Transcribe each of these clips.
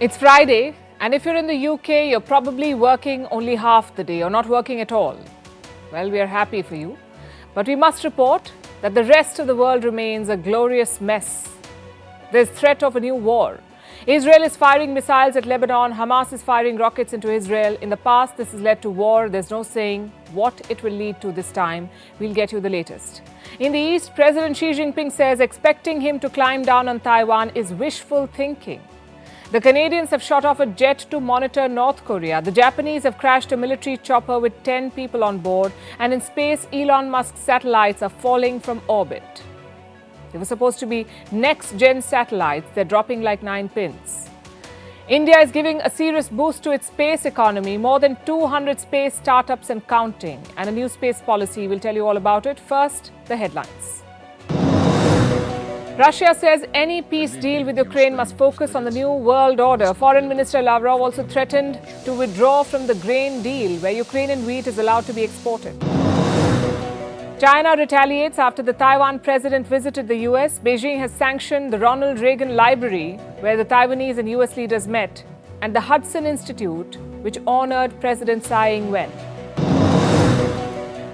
It's Friday, and if you're in the UK, you're probably working only half the day or not working at all. Well, we are happy for you. But we must report that the rest of the world remains a glorious mess. There's threat of a new war. Israel is firing missiles at Lebanon. Hamas is firing rockets into Israel. In the past, this has led to war. There's no saying what it will lead to this time. We'll get you the latest. In the East, President Xi Jinping says expecting him to climb down on Taiwan is wishful thinking. The Canadians have shot off a jet to monitor North Korea. The Japanese have crashed a military chopper with 10 people on board. And in space, Elon Musk's satellites are falling from orbit. They were supposed to be next-gen satellites. They're dropping like 9 pins. India is giving a serious boost to its space economy. More than 200 space startups and counting. And a new space policy. We'll tell you all about it. First, the headlines. Russia says any peace deal with Ukraine must focus on the new world order. Foreign Minister Lavrov also threatened to withdraw from the grain deal, where Ukrainian wheat is allowed to be exported. China retaliates after the Taiwan president visited the US. Beijing has sanctioned the Ronald Reagan Library, where the Taiwanese and US leaders met, and the Hudson Institute, which honored President Tsai Ing-wen.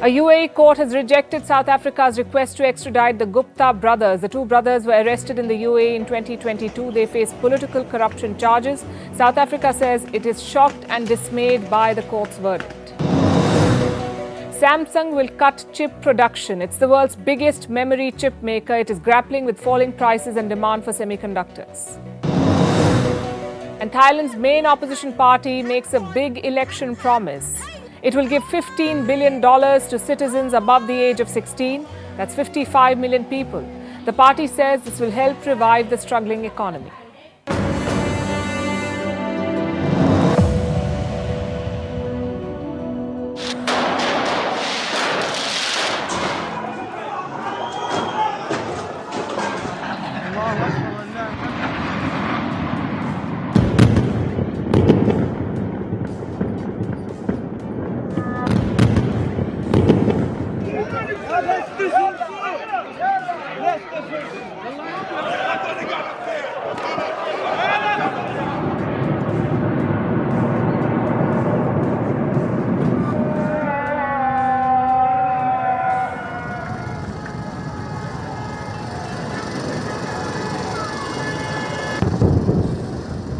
A UAE court has rejected South Africa's request to extradite the Gupta brothers. The two brothers were arrested in the UAE in 2022. They face political corruption charges. South Africa says it is shocked and dismayed by the court's verdict. Samsung will cut chip production. It's the world's biggest memory chip maker. It is grappling with falling prices and demand for semiconductors. And Thailand's main opposition party makes a big election promise. It will give $15 billion to citizens above the age of 16. That's 55 million people. The party says this will help revive the struggling economy.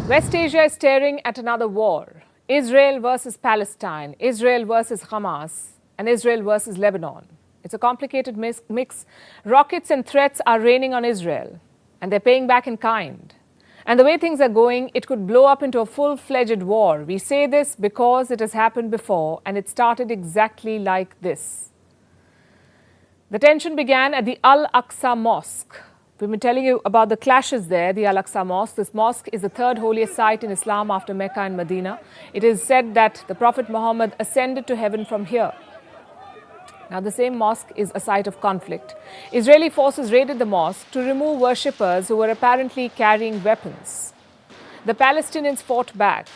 West Asia is staring at another war. Israel versus Palestine, Israel versus Hamas, and Israel versus Lebanon. It's a complicated mix. Rockets and threats are raining on Israel, and they're paying back in kind. And the way things are going, it could blow up into a full-fledged war. We say this because it has happened before, and it started exactly like this. The tension began at the Al-Aqsa Mosque. We've been telling you about the clashes there, the Al-Aqsa Mosque. This mosque is the third holiest site in Islam after Mecca and Medina. It is said that the Prophet Muhammad ascended to heaven from here. Now, the same mosque is a site of conflict. Israeli forces raided the mosque to remove worshippers who were apparently carrying weapons. The Palestinians fought back.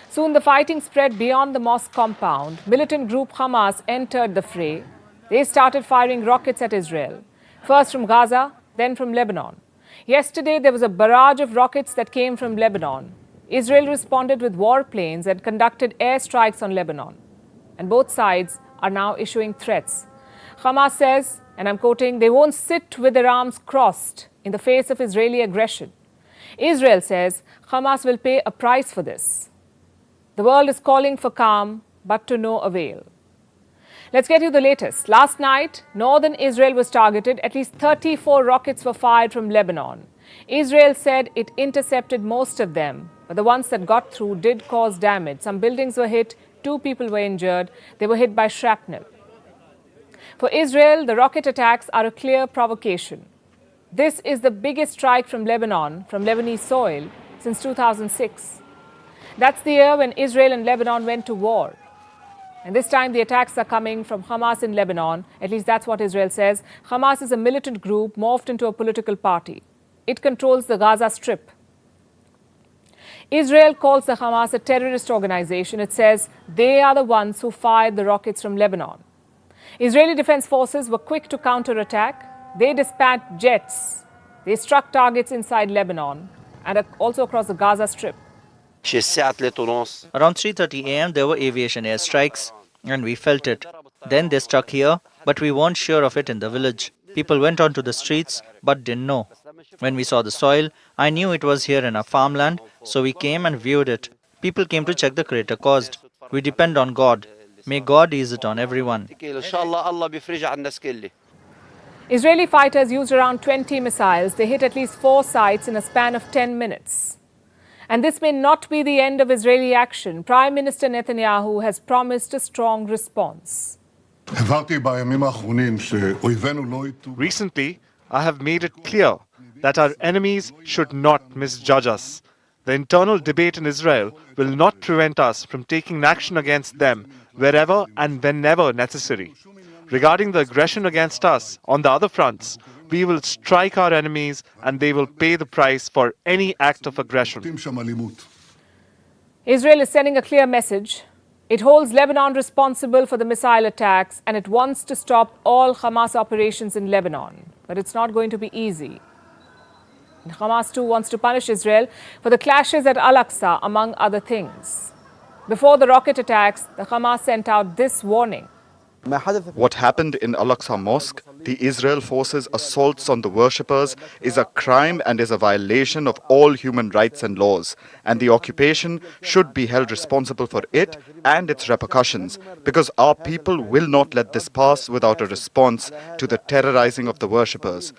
Soon the fighting spread beyond the mosque compound. Militant group Hamas entered the fray. They started firing rockets at Israel, first from Gaza, then from Lebanon. Yesterday, there was a barrage of rockets that came from Lebanon. Israel responded with warplanes and conducted airstrikes on Lebanon. And both sides are now issuing threats. Hamas says, and I'm quoting, they won't sit with their arms crossed in the face of Israeli aggression. Israel says Hamas will pay a price for this. The world is calling for calm, but to no avail. Let's get you the latest. Last night, northern Israel was targeted. At least 34 rockets were fired from Lebanon. Israel said it intercepted most of them, but the ones that got through did cause damage. Some buildings were hit, 2 people were injured. They were hit by shrapnel. For Israel, the rocket attacks are a clear provocation. This is the biggest strike from Lebanon, from Lebanese soil, since 2006. That's the year when Israel and Lebanon went to war. And this time the attacks are coming from Hamas in Lebanon. At least that's what Israel says. Hamas is a militant group morphed into a political party. It controls the Gaza Strip. Israel calls the Hamas a terrorist organization. It says they are the ones who fired the rockets from Lebanon. Israeli defense forces were quick to counterattack. They dispatched jets. They struck targets inside Lebanon and also across the Gaza Strip. Around 3:30 a.m., there were aviation airstrikes, and we felt it. Then they struck here, but we weren't sure of it in the village. People went onto the streets, but didn't know. When we saw the soil, I knew it was here in our farmland, so we came and viewed it. People came to check the crater caused. We depend on God. May God ease it on everyone. Israeli fighters used around 20 missiles. They hit at least 4 sites in a span of 10 minutes. And this may not be the end of Israeli action. Prime Minister Netanyahu has promised a strong response. Recently, I have made it clear that our enemies should not misjudge us. The internal debate in Israel will not prevent us from taking action against them wherever and whenever necessary. Regarding the aggression against us on the other fronts, we will strike our enemies and they will pay the price for any act of aggression. Israel is sending a clear message. It holds Lebanon responsible for the missile attacks and it wants to stop all Hamas operations in Lebanon. But it's not going to be easy. And Hamas too wants to punish Israel for the clashes at Al-Aqsa, among other things. Before the rocket attacks, the Hamas sent out this warning. What happened in Al-Aqsa Mosque, the Israel forces' assaults on the worshippers, is a crime and is a violation of all human rights and laws. And the occupation should be held responsible for it and its repercussions, because our people will not let this pass without a response to the terrorizing of the worshippers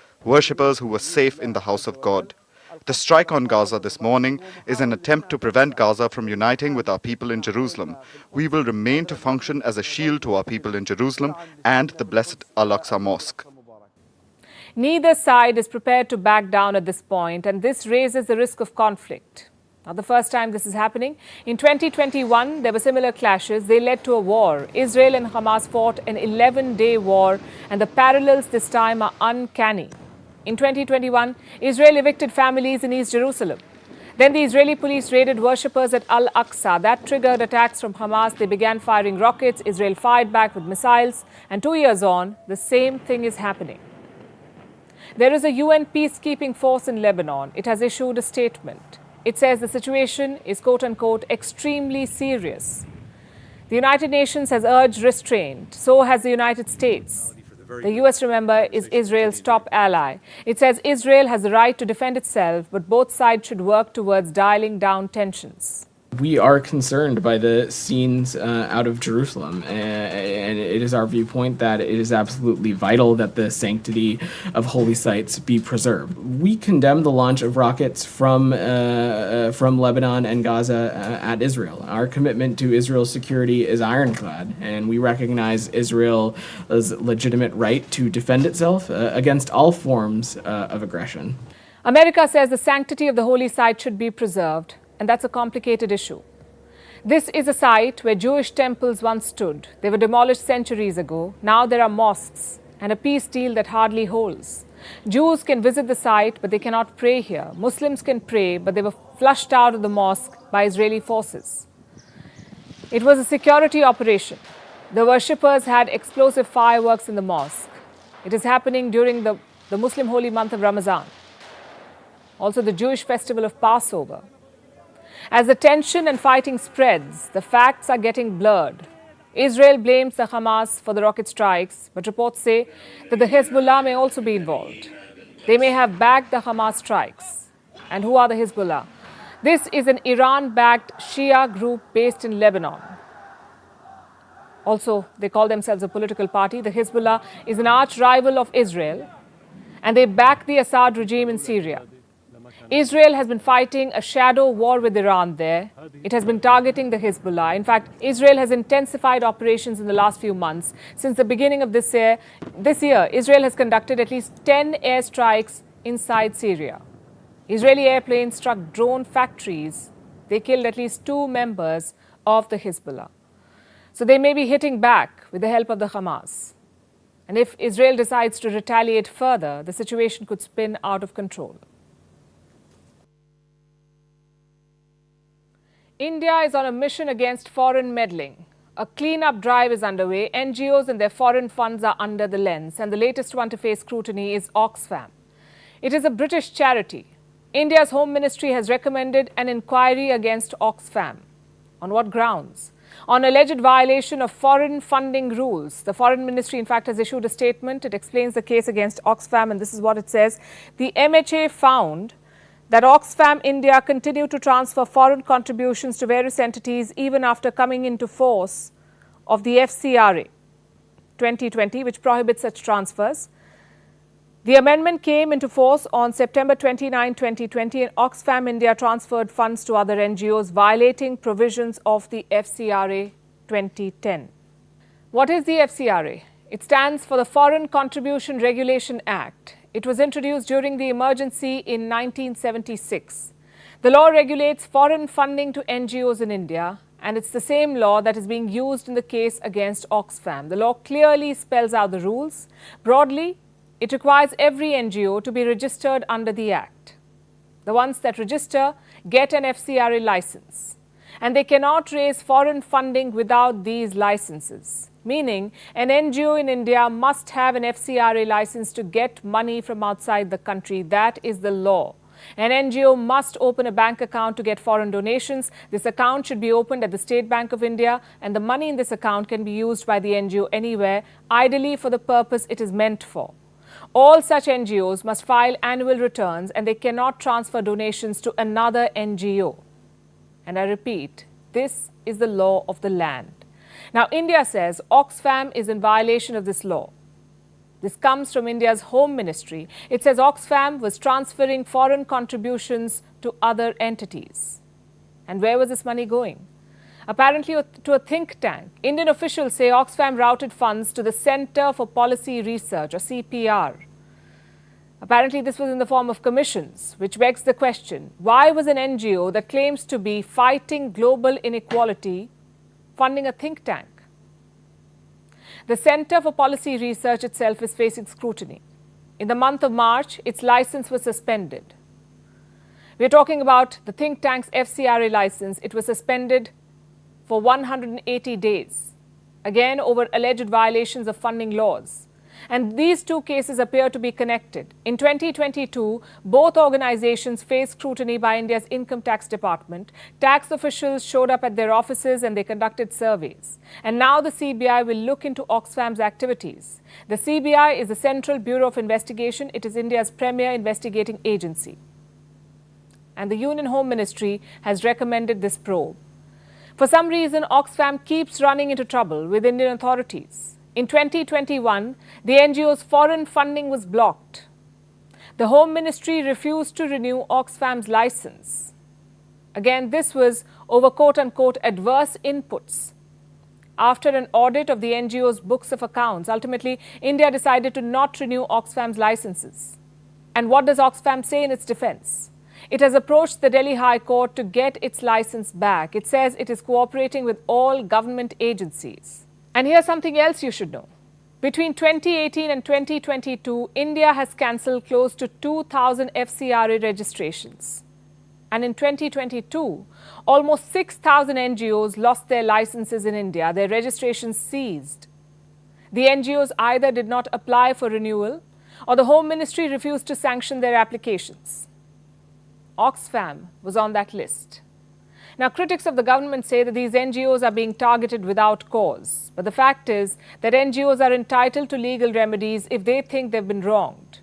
who were safe in the house of God. The strike on Gaza this morning is an attempt to prevent Gaza from uniting with our people in Jerusalem. We will remain to function as a shield to our people in Jerusalem and the blessed Al-Aqsa Mosque. Neither side is prepared to back down at this point, and this raises the risk of conflict. Not the first time this is happening. In 2021, there were similar clashes. They led to a war. Israel and Hamas fought an 11-day war, and the parallels this time are uncanny. In 2021, Israel evicted families in East Jerusalem. Then the Israeli police raided worshippers at Al-Aqsa. That triggered attacks from Hamas. They began firing rockets. Israel fired back with missiles. And 2 years on, the same thing is happening. There is a UN peacekeeping force in Lebanon. It has issued a statement. It says the situation is, quote-unquote, extremely serious. The United Nations has urged restraint. So has the United States. The US, remember, is Israel's top ally. It says Israel has the right to defend itself, but both sides should work towards dialing down tensions. We are concerned by the scenes out of Jerusalem, and it is our viewpoint that it is absolutely vital that the sanctity of holy sites be preserved. We condemn the launch of rockets from Lebanon and Gaza at Israel. Our commitment to Israel's security is ironclad, and we recognize Israel's legitimate right to defend itself against all forms of aggression. America says the sanctity of the holy site should be preserved. And that's a complicated issue. This is a site where Jewish temples once stood. They were demolished centuries ago. Now there are mosques and a peace deal that hardly holds. Jews can visit the site, but they cannot pray here. Muslims can pray, but they were flushed out of the mosque by Israeli forces. It was a security operation. The worshippers had explosive fireworks in the mosque. It is happening during the Muslim holy month of Ramadan. Also the Jewish festival of Passover. As the tension and fighting spreads, the facts are getting blurred. Israel blames the Hamas for the rocket strikes, but reports say that the Hezbollah may also be involved. They may have backed the Hamas strikes. And who are the Hezbollah? This is an Iran-backed Shia group based in Lebanon. Also, they call themselves a political party. The Hezbollah is an arch-rival of Israel, and they back the Assad regime in Syria. Israel has been fighting a shadow war with Iran there. It has been targeting the Hezbollah. In fact, Israel has intensified operations in the last few months. Since the beginning of this year, Israel has conducted at least 10 airstrikes inside Syria. Israeli airplanes struck drone factories. They killed at least 2 members of the Hezbollah. So they may be hitting back with the help of the Hamas. And if Israel decides to retaliate further, the situation could spin out of control. India is on a mission against foreign meddling. A clean-up drive is underway. NGOs and their foreign funds are under the lens, and the latest one to face scrutiny is Oxfam. It is a British charity. India's Home Ministry has recommended an inquiry against Oxfam. On what grounds? On alleged violation of foreign funding rules. The Foreign Ministry, in fact, has issued a statement. It explains the case against Oxfam, and this is what it says. The MHA found that Oxfam India continued to transfer foreign contributions to various entities even after coming into force of the FCRA 2020, which prohibits such transfers. The amendment came into force on September 29, 2020, and Oxfam India transferred funds to other NGOs, violating provisions of the FCRA 2010. What is the FCRA? It stands for the Foreign Contribution Regulation Act. It was introduced during the emergency in 1976. The law regulates foreign funding to NGOs in India, and it's the same law that is being used in the case against Oxfam. The law clearly spells out the rules. Broadly, it requires every NGO to be registered under the Act. The ones that register get an FCRA license, and they cannot raise foreign funding without these licenses. Meaning, an NGO in India must have an FCRA license to get money from outside the country. That is the law. An NGO must open a bank account to get foreign donations. This account should be opened at the State Bank of India, and the money in this account can be used by the NGO anywhere, ideally for the purpose it is meant for. All such NGOs must file annual returns, and they cannot transfer donations to another NGO. And I repeat, this is the law of the land. Now, India says Oxfam is in violation of this law. This comes from India's Home Ministry. It says Oxfam was transferring foreign contributions to other entities. And where was this money going? Apparently to a think tank. Indian officials say Oxfam routed funds to the Centre for Policy Research, or CPR. Apparently this was in the form of commissions, which begs the question, why was an NGO that claims to be fighting global inequality funding a think tank? The Centre for Policy Research itself is facing scrutiny. In the month of March, its license was suspended. We're talking about the think tank's FCRA license. It was suspended for 180 days, again over alleged violations of funding laws. And these two cases appear to be connected. In 2022, both organizations faced scrutiny by India's Income Tax Department. Tax officials showed up at their offices and they conducted surveys. And now the CBI will look into Oxfam's activities. The CBI is the Central Bureau of Investigation. It is India's premier investigating agency. And the Union Home Ministry has recommended this probe. For some reason, Oxfam keeps running into trouble with Indian authorities. In 2021, the NGO's foreign funding was blocked. The Home Ministry refused to renew Oxfam's license. Again, this was over quote-unquote adverse inputs. After an audit of the NGO's books of accounts, ultimately, India decided to not renew Oxfam's licenses. And what does Oxfam say in its defense? It has approached the Delhi High Court to get its license back. It says it is cooperating with all government agencies. And here's something else you should know. Between 2018 and 2022, India has cancelled close to 2,000 FCRA registrations. And in 2022, almost 6,000 NGOs lost their licenses in India, their registrations seized. The NGOs either did not apply for renewal or the Home Ministry refused to sanction their applications. Oxfam was on that list. Now, critics of the government say that these NGOs are being targeted without cause. But the fact is that NGOs are entitled to legal remedies if they think they've been wronged.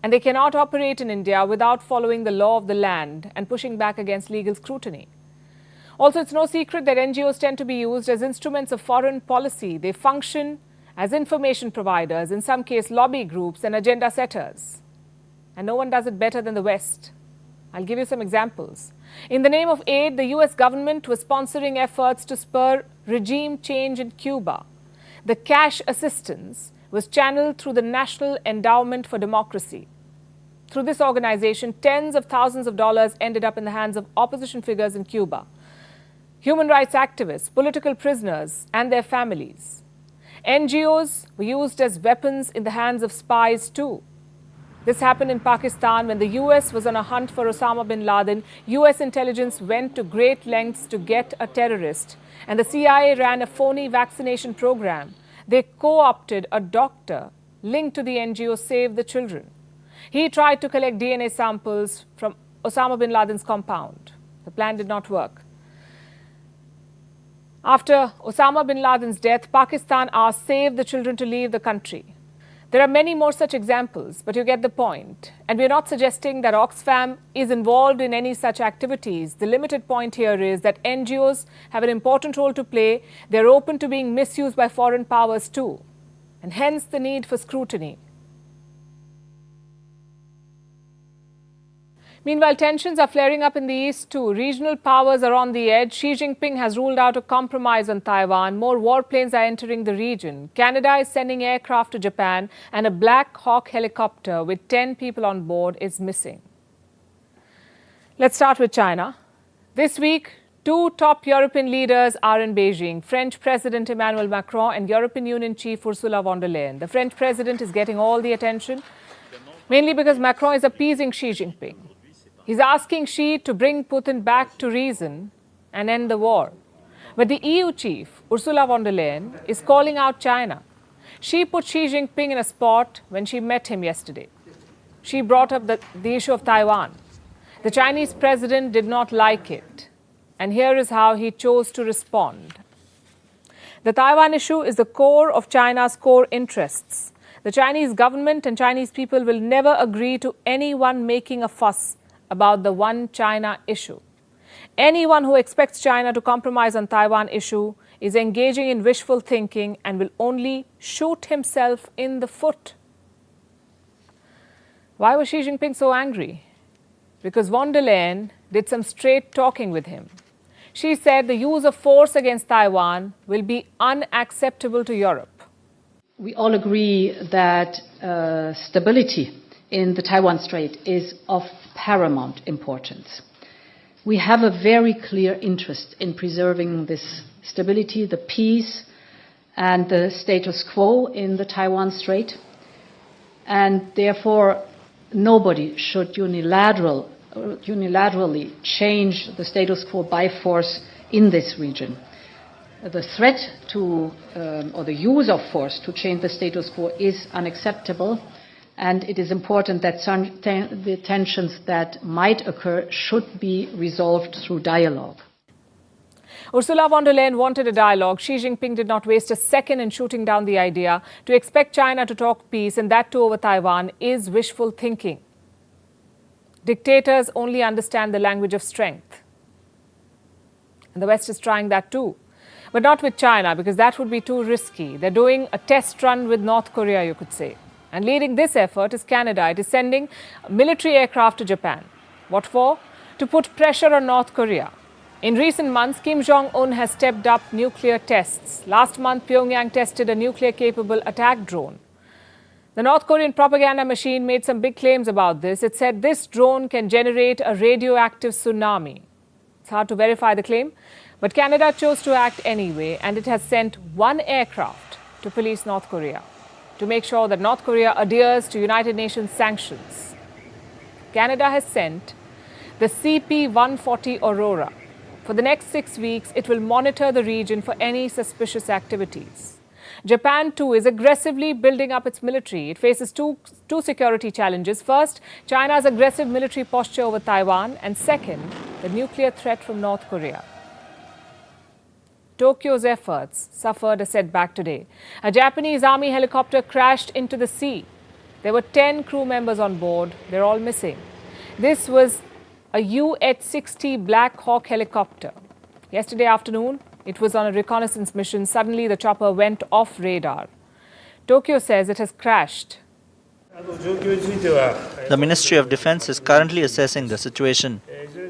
And they cannot operate in India without following the law of the land and pushing back against legal scrutiny. Also, it's no secret that NGOs tend to be used as instruments of foreign policy. They function as information providers, in some cases lobby groups and agenda setters. And no one does it better than the West. I'll give you some examples. In the name of aid, the US government was sponsoring efforts to spur regime change in Cuba. The cash assistance was channeled through the National Endowment for Democracy. Through this organization, tens of thousands of dollars ended up in the hands of opposition figures in Cuba, human rights activists, political prisoners, and their families. NGOs were used as weapons in the hands of spies too. This happened in Pakistan when the US was on a hunt for Osama bin Laden. US intelligence went to great lengths to get a terrorist, and the CIA ran a phony vaccination program. They co-opted a doctor linked to the NGO Save the Children. He tried to collect DNA samples from Osama bin Laden's compound. The plan did not work. After Osama bin Laden's death, Pakistan asked Save the Children to leave the country. There are many more such examples, but you get the point. And we're not suggesting that Oxfam is involved in any such activities. The limited point here is that NGOs have an important role to play. They're open to being misused by foreign powers too, and hence the need for scrutiny. Meanwhile, tensions are flaring up in the east too. Regional powers are on the edge. Xi Jinping has ruled out a compromise on Taiwan. More warplanes are entering the region. Canada is sending aircraft to Japan, and a Black Hawk helicopter with 10 people on board is missing. Let's start with China. This week, two top European leaders are in Beijing, French President Emmanuel Macron and European Union Chief Ursula von der Leyen. The French president is getting all the attention, mainly because Macron is appeasing Xi Jinping. He's asking Xi to bring Putin back to reason and end the war. But the EU chief, Ursula von der Leyen, is calling out China. She put Xi Jinping in a spot when she met him yesterday. She brought up the issue of Taiwan. The Chinese president did not like it. And here is how he chose to respond. The Taiwan issue is the core of China's core interests. The Chinese government and Chinese people will never agree to anyone making a fuss about the one China issue. Anyone who expects China to compromise on Taiwan issue is engaging in wishful thinking and will only shoot himself in the foot. Why was Xi Jinping so angry? Because von der Leyen did some straight talking with him. She said the use of force against Taiwan will be unacceptable to Europe. We all agree that stability in the Taiwan Strait is of paramount importance. We have a very clear interest in preserving this stability, the peace, and the status quo in the Taiwan Strait. And therefore, nobody should unilaterally change the status quo by force in this region. The threat to, or the use of force to change the status quo is unacceptable. And it is important that the tensions that might occur should be resolved through dialogue. Ursula von der Leyen wanted a dialogue. Xi Jinping did not waste a second in shooting down the idea. To expect China to talk peace, and that too over Taiwan, is wishful thinking. Dictators only understand the language of strength. And the West is trying that too. But not with China, because that would be too risky. They're doing a test run with North Korea, you could say. And leading this effort is Canada. It is sending military aircraft to Japan. What for? To put pressure on North Korea. In recent months, Kim Jong-un has stepped up nuclear tests. Last month, Pyongyang tested a nuclear-capable attack drone. The North Korean propaganda machine made some big claims about this. It said this drone can generate a radioactive tsunami. It's hard to verify the claim, but Canada chose to act anyway, and it has sent one aircraft to police North Korea, to make sure that North Korea adheres to United Nations sanctions. Canada has sent the CP-140 Aurora. For the next 6 weeks, it will monitor the region for any suspicious activities. Japan, too, is aggressively building up its military. It faces two security challenges. First, China's aggressive military posture over Taiwan, and second, the nuclear threat from North Korea. Tokyo's efforts suffered a setback today. A Japanese army helicopter crashed into the sea. There were 10 crew members on board. They're all missing. This was a UH-60 Black Hawk helicopter. Yesterday afternoon, it was on a reconnaissance mission. Suddenly, the chopper went off radar. Tokyo says it has crashed. The Ministry of Defense is currently assessing the situation.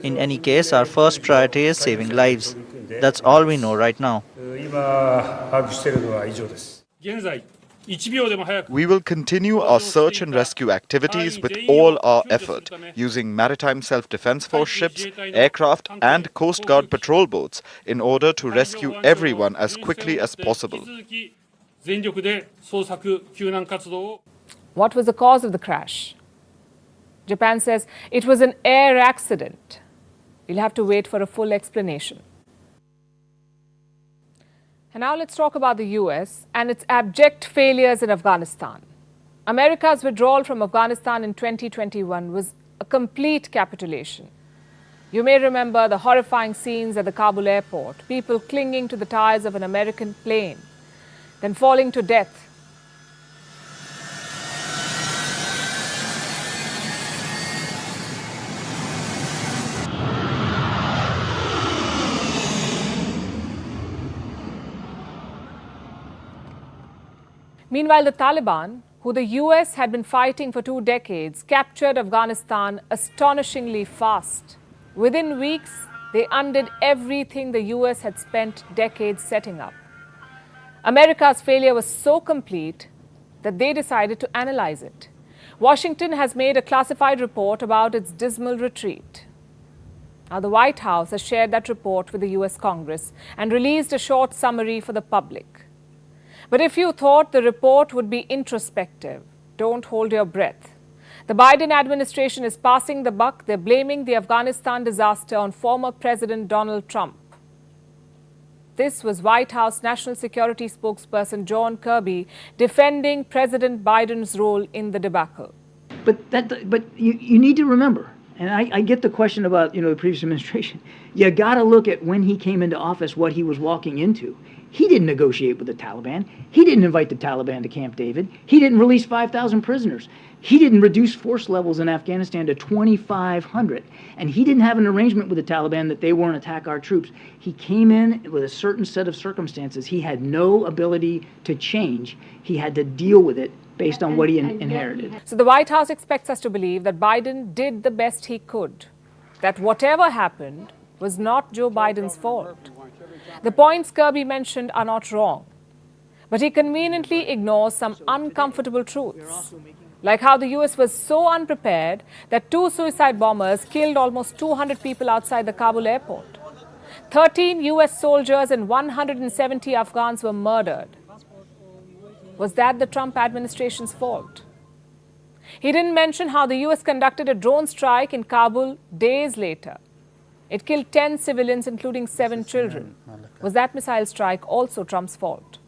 In any case, our first priority is saving lives. That's all we know right now. We will continue our search and rescue activities with all our effort, using Maritime Self-Defense Force ships, aircraft and Coast Guard patrol boats in order to rescue everyone as quickly as possible. What was the cause of the crash? Japan says it was an air accident. We'll have to wait for a full explanation. And now let's talk about the US and its abject failures in Afghanistan. America's withdrawal from Afghanistan in 2021 was a complete capitulation. You may remember the horrifying scenes at the Kabul airport, people clinging to the tires of an American plane, then falling to death. Meanwhile, the Taliban, who the US had been fighting for 2 decades, captured Afghanistan astonishingly fast. Within weeks, they undid everything the US had spent decades setting up. America's failure was so complete that they decided to analyze it. Washington has made a classified report about its dismal retreat. Now, the White House has shared that report with the US Congress and released a short summary for the public. But if you thought the report would be introspective, don't hold your breath. The Biden administration is passing the buck. They're blaming the Afghanistan disaster on former President Donald Trump. This was White House National Security spokesperson John Kirby defending President Biden's role in the debacle. But you need to remember, and I get the question about the previous administration. You got to look at when he came into office, what he was walking into. He didn't negotiate with the Taliban. He didn't invite the Taliban to Camp David. He didn't release 5,000 prisoners. He didn't reduce force levels in Afghanistan to 2,500. And he didn't have an arrangement with the Taliban that they won't attack our troops. He came in with a certain set of circumstances. He had no ability to change. He had to deal with it based on what he inherited. So the White House expects us to believe that Biden did the best he could, that whatever happened was not Joe Biden's fault. The points Kirby mentioned are not wrong, but he conveniently ignores some uncomfortable truths, like how the US was so unprepared that 2 suicide bombers killed almost 200 people outside the Kabul airport. 13 US soldiers and 170 Afghans were murdered. Was that the Trump administration's fault? He didn't mention how the US conducted a drone strike in Kabul days later. It killed 10 civilians, including 7 children. Was that missile strike also Trump's fault?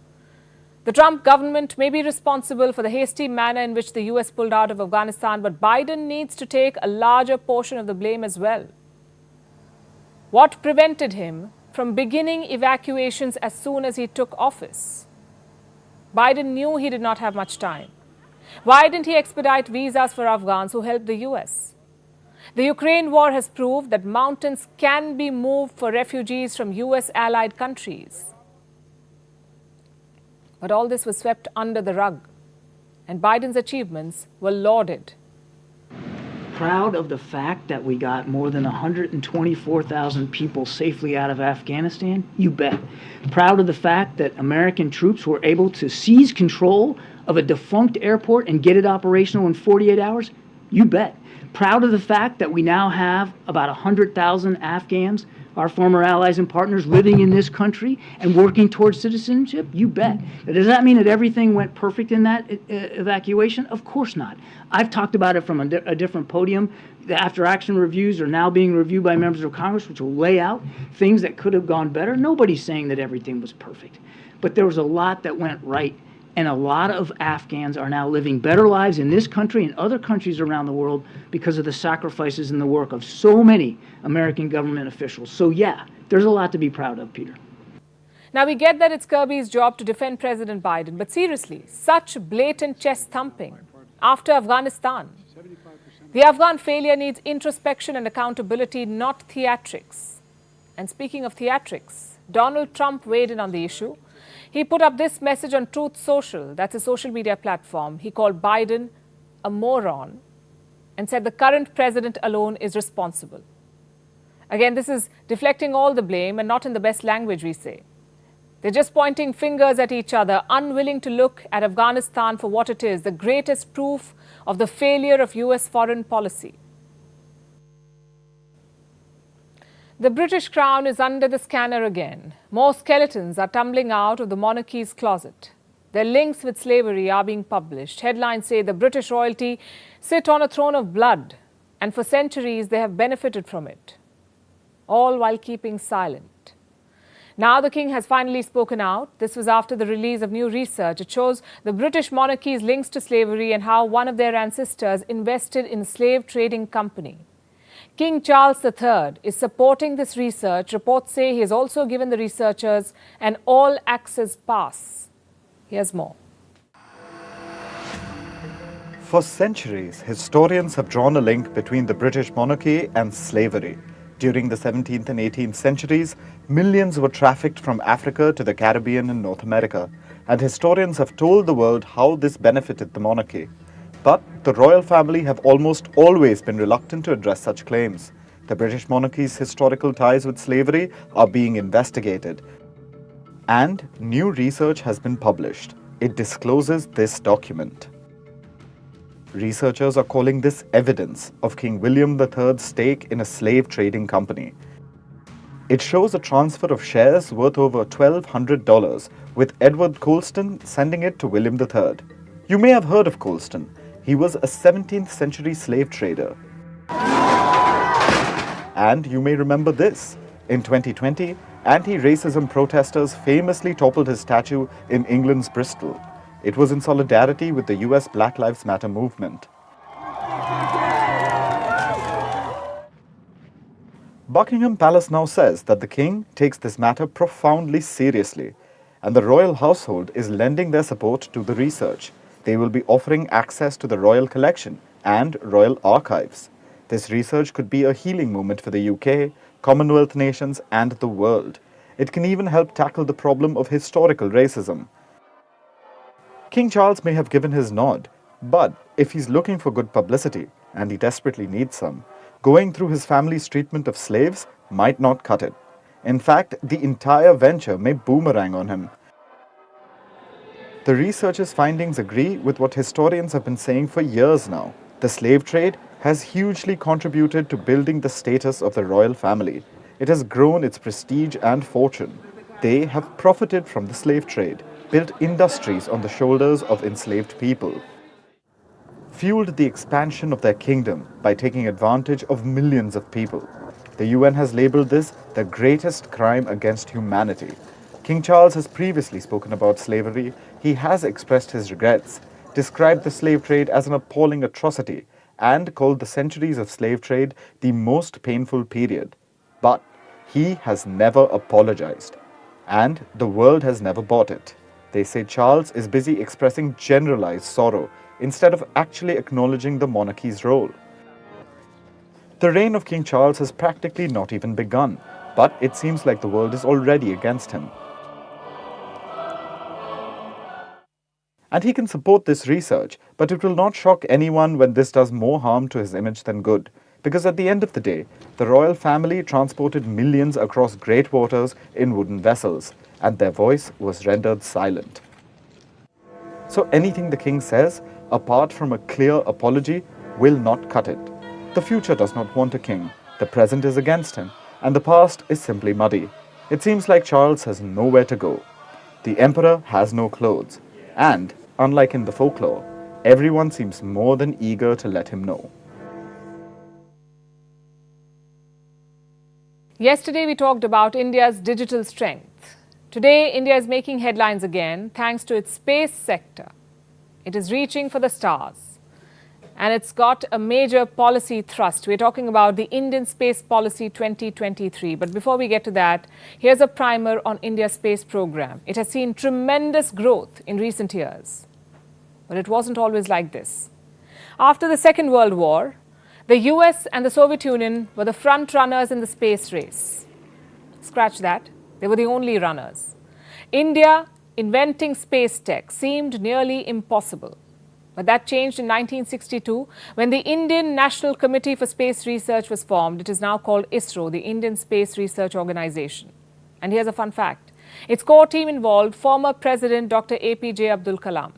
The Trump government may be responsible for the hasty manner in which the US pulled out of Afghanistan, but Biden needs to take a larger portion of the blame as well. What prevented him from beginning evacuations as soon as he took office? Biden knew he did not have much time. Why didn't he expedite visas for Afghans who helped the US? The Ukraine war has proved that mountains can be moved for refugees from US allied countries. But all this was swept under the rug, and Biden's achievements were lauded. Proud of the fact that we got more than 124,000 people safely out of Afghanistan? You bet. Proud of the fact that American troops were able to seize control of a defunct airport and get it operational in 48 hours? You bet. Proud of the fact that we now have about 100,000 Afghans, our former allies and partners, living in this country and working towards citizenship? You bet. Now, does that mean that everything went perfect in that evacuation? Of course not. I've talked about it from a different podium. The after-action reviews are now being reviewed by members of Congress, which will lay out things that could have gone better. Nobody's saying that everything was perfect. But there was a lot that went right. And a lot of Afghans are now living better lives in this country and other countries around the world because of the sacrifices and the work of so many American government officials. So yeah, there's a lot to be proud of, Peter. Now, we get that it's Kirby's job to defend President Biden, but seriously, such blatant chest thumping after Afghanistan. The Afghan failure needs introspection and accountability, not theatrics. And speaking of theatrics, Donald Trump weighed in on the issue. He put up this message on Truth Social, that's a social media platform. He called Biden a moron and said the current president alone is responsible. Again, this is deflecting all the blame and not in the best language, we say. They're just pointing fingers at each other, unwilling to look at Afghanistan for what it is, the greatest proof of the failure of US foreign policy. The British crown is under the scanner again. More skeletons are tumbling out of the monarchy's closet. Their links with slavery are being published. Headlines say the British royalty sit on a throne of blood. and for centuries they have benefited from it, all while keeping silent. Now the king has finally spoken out. This was after the release of new research. It shows the British monarchy's links to slavery and how one of their ancestors invested in a slave trading company. King Charles III is supporting this research. Reports say he has also given the researchers an all-access pass. Here's more. For centuries, historians have drawn a link between the British monarchy and slavery. During the 17th and 18th centuries, millions were trafficked from Africa to the Caribbean and North America, and historians have told the world how this benefited the monarchy. But the royal family have almost always been reluctant to address such claims. The British monarchy's historical ties with slavery are being investigated, and new research has been published. It discloses this document. Researchers are calling this evidence of King William III's stake in a slave trading company. It shows a transfer of shares worth over $1,200, with Edward Colston sending it to William III. You may have heard of Colston. He was a 17th century slave trader. And you may remember this. In 2020, anti-racism protesters famously toppled his statue in England's Bristol. It was in solidarity with the US Black Lives Matter movement. Buckingham Palace now says that the king takes this matter profoundly seriously, and the royal household is lending their support to the research. They will be offering access to the royal collection and royal archives. This research could be a healing moment for the UK, Commonwealth nations, and the world. It can even help tackle the problem of historical racism. King Charles may have given his nod, but if he's looking for good publicity, and he desperately needs some, going through his family's treatment of slaves might not cut it. In fact, the entire venture may boomerang on him. The researchers' findings agree with what historians have been saying for years now. The slave trade has hugely contributed to building the status of the royal family. It has grown its prestige and fortune. They have profited from the slave trade, built industries on the shoulders of enslaved people, fueled the expansion of their kingdom by taking advantage of millions of people. The UN has labeled this the greatest crime against humanity. King Charles has previously spoken about slavery. He has expressed his regrets, described the slave trade as an appalling atrocity, and called the centuries of slave trade the most painful period. But he has never apologized, and the world has never bought it. They say Charles is busy expressing generalized sorrow instead of actually acknowledging the monarchy's role. The reign of King Charles has practically not even begun, but it seems like the world is already against him. And he can support this research, but it will not shock anyone when this does more harm to his image than good. Because at the end of the day, the royal family transported millions across great waters in wooden vessels, and their voice was rendered silent. So anything the king says, apart from a clear apology, will not cut it. The future does not want a king, the present is against him, and the past is simply muddy. It seems like Charles has nowhere to go. The emperor has no clothes, and, unlike in the folklore, everyone seems more than eager to let him know. Yesterday we talked about India's digital strength. Today, India is making headlines again thanks to its space sector. It is reaching for the stars. And it's got a major policy thrust. We're talking about the Indian Space Policy 2023. But before we get to that, here's a primer on India's space program. It has seen tremendous growth in recent years. But it wasn't always like this. After the Second World War, the US and the Soviet Union were the front runners in the space race. Scratch that. They were the only runners. India inventing space tech seemed nearly impossible. But that changed in 1962 when the Indian National Committee for Space Research was formed. It is now called ISRO, the Indian Space Research Organization. And here's a fun fact. Its core team involved former President Dr. APJ Abdul Kalam.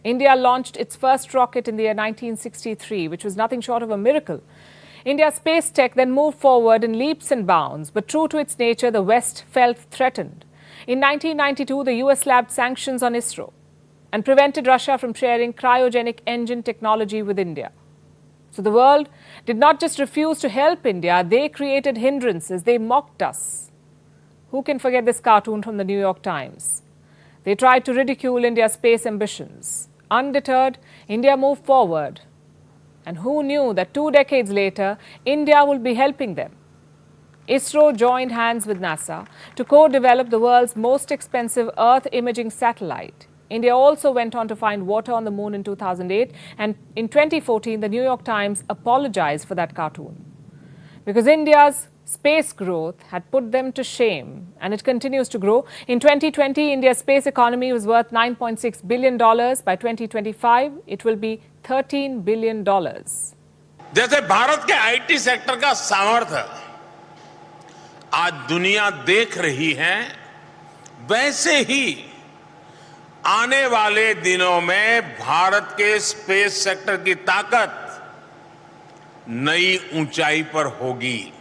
India launched its first rocket in the year 1963, which was nothing short of a miracle. India's space tech then moved forward in leaps and bounds, but true to its nature, the West felt threatened. In 1992, the US slapped sanctions on ISRO and prevented Russia from sharing cryogenic engine technology with India. So the world did not just refuse to help India, they created hindrances, they mocked us. Who can forget this cartoon from the New York Times? They tried to ridicule India's space ambitions. Undeterred, India moved forward. And who knew that 2 decades later, India will be helping them? ISRO joined hands with NASA to co-develop the world's most expensive Earth imaging satellite. India also went on to find water on the moon in 2008, and in 2014, the New York Times apologized for that cartoon. Because India's space growth had put them to shame, and it continues to grow. In 2020, India's space economy was worth $9.6 billion. By 2025, it will be $13 billion. जैसे भारत के IT sector का सामर्थ्य आज दुनिया देख रही है, वैसे ही आने वाले दिनों में भारत के स्पेस सेक्टर की ताकत नई ऊंचाई पर होगी.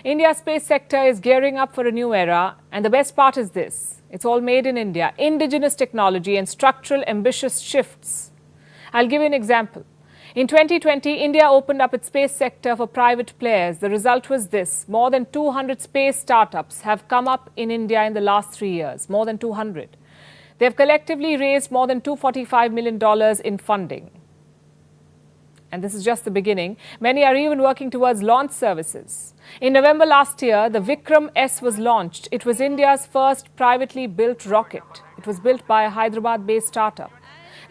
India's space sector is gearing up for a new era, and the best part is this: it's all made in India, indigenous technology and structural ambitious shifts. I'll give you an example. In 2020, India opened up its space sector for private players. The result was this: more than 200 space startups have come up in India in the last 3 years, more than 200. They have collectively raised more than $245 million in funding. And this is just the beginning. Many are even working towards launch services. In November last year, the Vikram S was launched. It was India's first privately built rocket. It was built by a Hyderabad-based startup.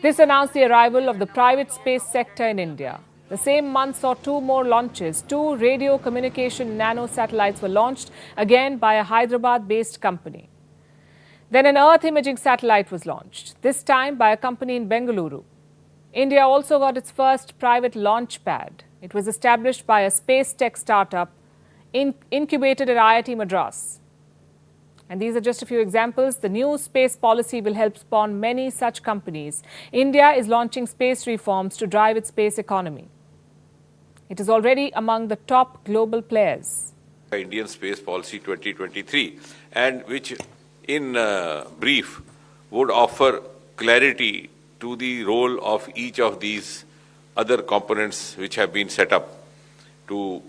This announced the arrival of the private space sector in India. The same month saw 2 more launches. 2 radio communication nano satellites were launched, again by a Hyderabad-based company. Then an Earth imaging satellite was launched, this time by a company in Bengaluru. India also got its first private launch pad. It was established by a space tech startup incubated at IIT Madras. And these are just a few examples. The new space policy will help spawn many such companies. India is launching space reforms to drive its space economy. It is already among the top global players. Indian Space Policy 2023, and which in brief would offer clarity to the role of each of these other components which have been set up to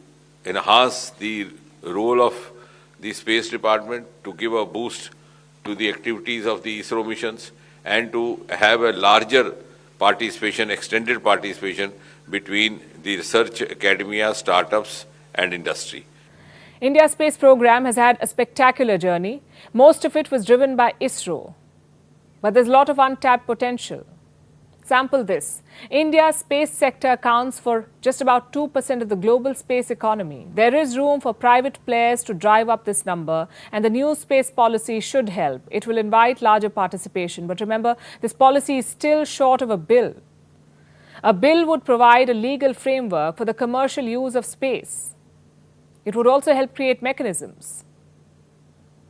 enhance the role of the Space Department, to give a boost to the activities of the ISRO missions, and to have a larger participation, extended participation between the research academia, startups and industry. India's space program has had a spectacular journey. Most of it was driven by ISRO. But there's a lot of untapped potential. Sample this. India's space sector accounts for just about 2% of the global space economy. There is room for private players to drive up this number, and the new space policy should help. It will invite larger participation. But remember, this policy is still short of a bill. A bill would provide a legal framework for the commercial use of space. It would also help create mechanisms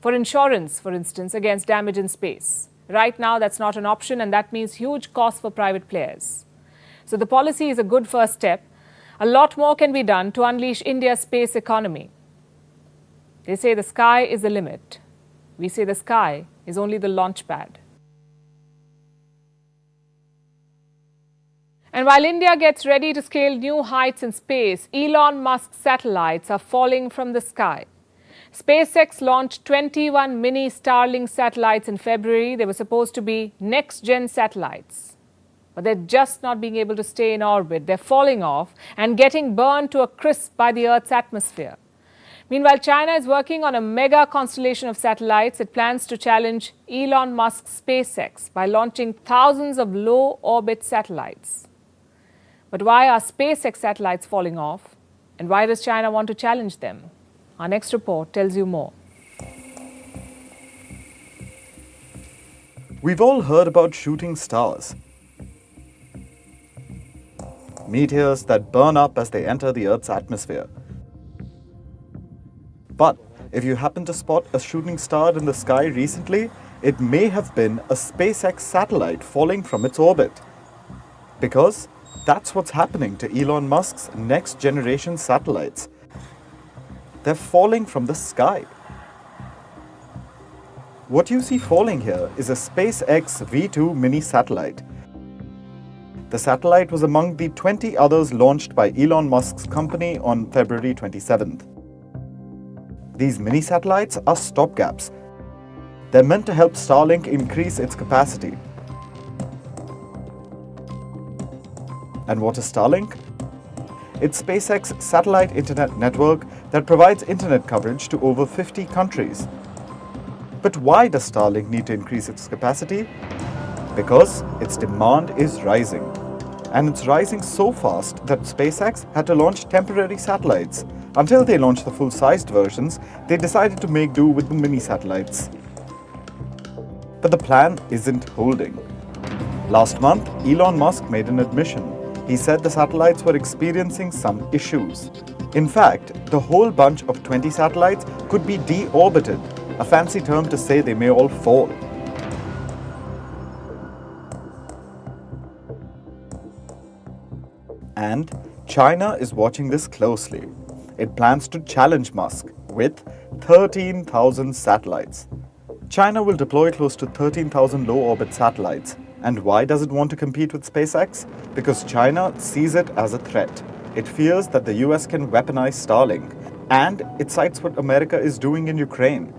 for insurance, for instance, against damage in space. Right now, that's not an option, and that means huge costs for private players. So the policy is a good first step. A lot more can be done to unleash India's space economy. They say the sky is the limit. We say the sky is only the launch pad. And while India gets ready to scale new heights in space, Elon Musk's satellites are falling from the sky. SpaceX launched 21 mini Starlink satellites in February. They were supposed to be next-gen satellites. But they're just not being able to stay in orbit. They're falling off and getting burned to a crisp by the Earth's atmosphere. Meanwhile, China is working on a mega constellation of satellites. It plans to challenge Elon Musk's SpaceX by launching thousands of low-orbit satellites. But why are SpaceX satellites falling off? And why does China want to challenge them? Our next report tells you more. We've all heard about shooting stars. Meteors that burn up as they enter the Earth's atmosphere. But if you happen to spot a shooting star in the sky recently, it may have been a SpaceX satellite falling from its orbit. Because that's what's happening to Elon Musk's next generation satellites. They're falling from the sky. What you see falling here is a SpaceX V2 mini satellite. The satellite was among the 20 others launched by Elon Musk's company on February 27th. These mini-satellites are stopgaps. They're meant to help Starlink increase its capacity. And what is Starlink? It's SpaceX's satellite internet network that provides internet coverage to over 50 countries. But why does Starlink need to increase its capacity? Because its demand is rising. And it's rising so fast that SpaceX had to launch temporary satellites. Until they launched the full-sized versions, they decided to make do with the mini-satellites. But the plan isn't holding. Last month, Elon Musk made an admission. He said the satellites were experiencing some issues. In fact, the whole bunch of 20 satellites could be deorbited, a fancy term to say they may all fall. And China is watching this closely. It plans to challenge Musk with 13,000 satellites. China will deploy close to 13,000 low-orbit satellites. And why does it want to compete with SpaceX? Because China sees it as a threat. It fears that the US can weaponize Starlink. And it cites what America is doing in Ukraine.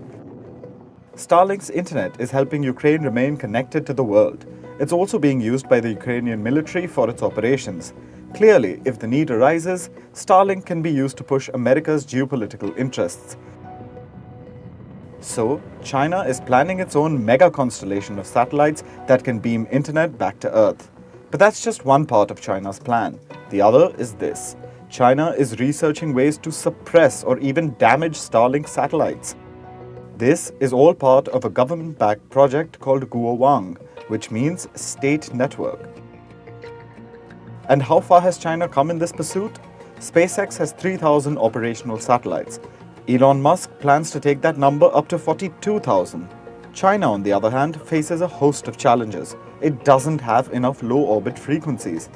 Starlink's internet is helping Ukraine remain connected to the world. It's also being used by the Ukrainian military for its operations. Clearly, if the need arises, Starlink can be used to push America's geopolitical interests. So, China is planning its own mega constellation of satellites that can beam internet back to Earth. But that's just one part of China's plan. The other is this. China is researching ways to suppress or even damage Starlink satellites. This is all part of a government-backed project called Guowang, which means State Network. And how far has China come in this pursuit? SpaceX has 3,000 operational satellites. Elon Musk plans to take that number up to 42,000. China, on the other hand, faces a host of challenges. It doesn't have enough low-orbit frequencies.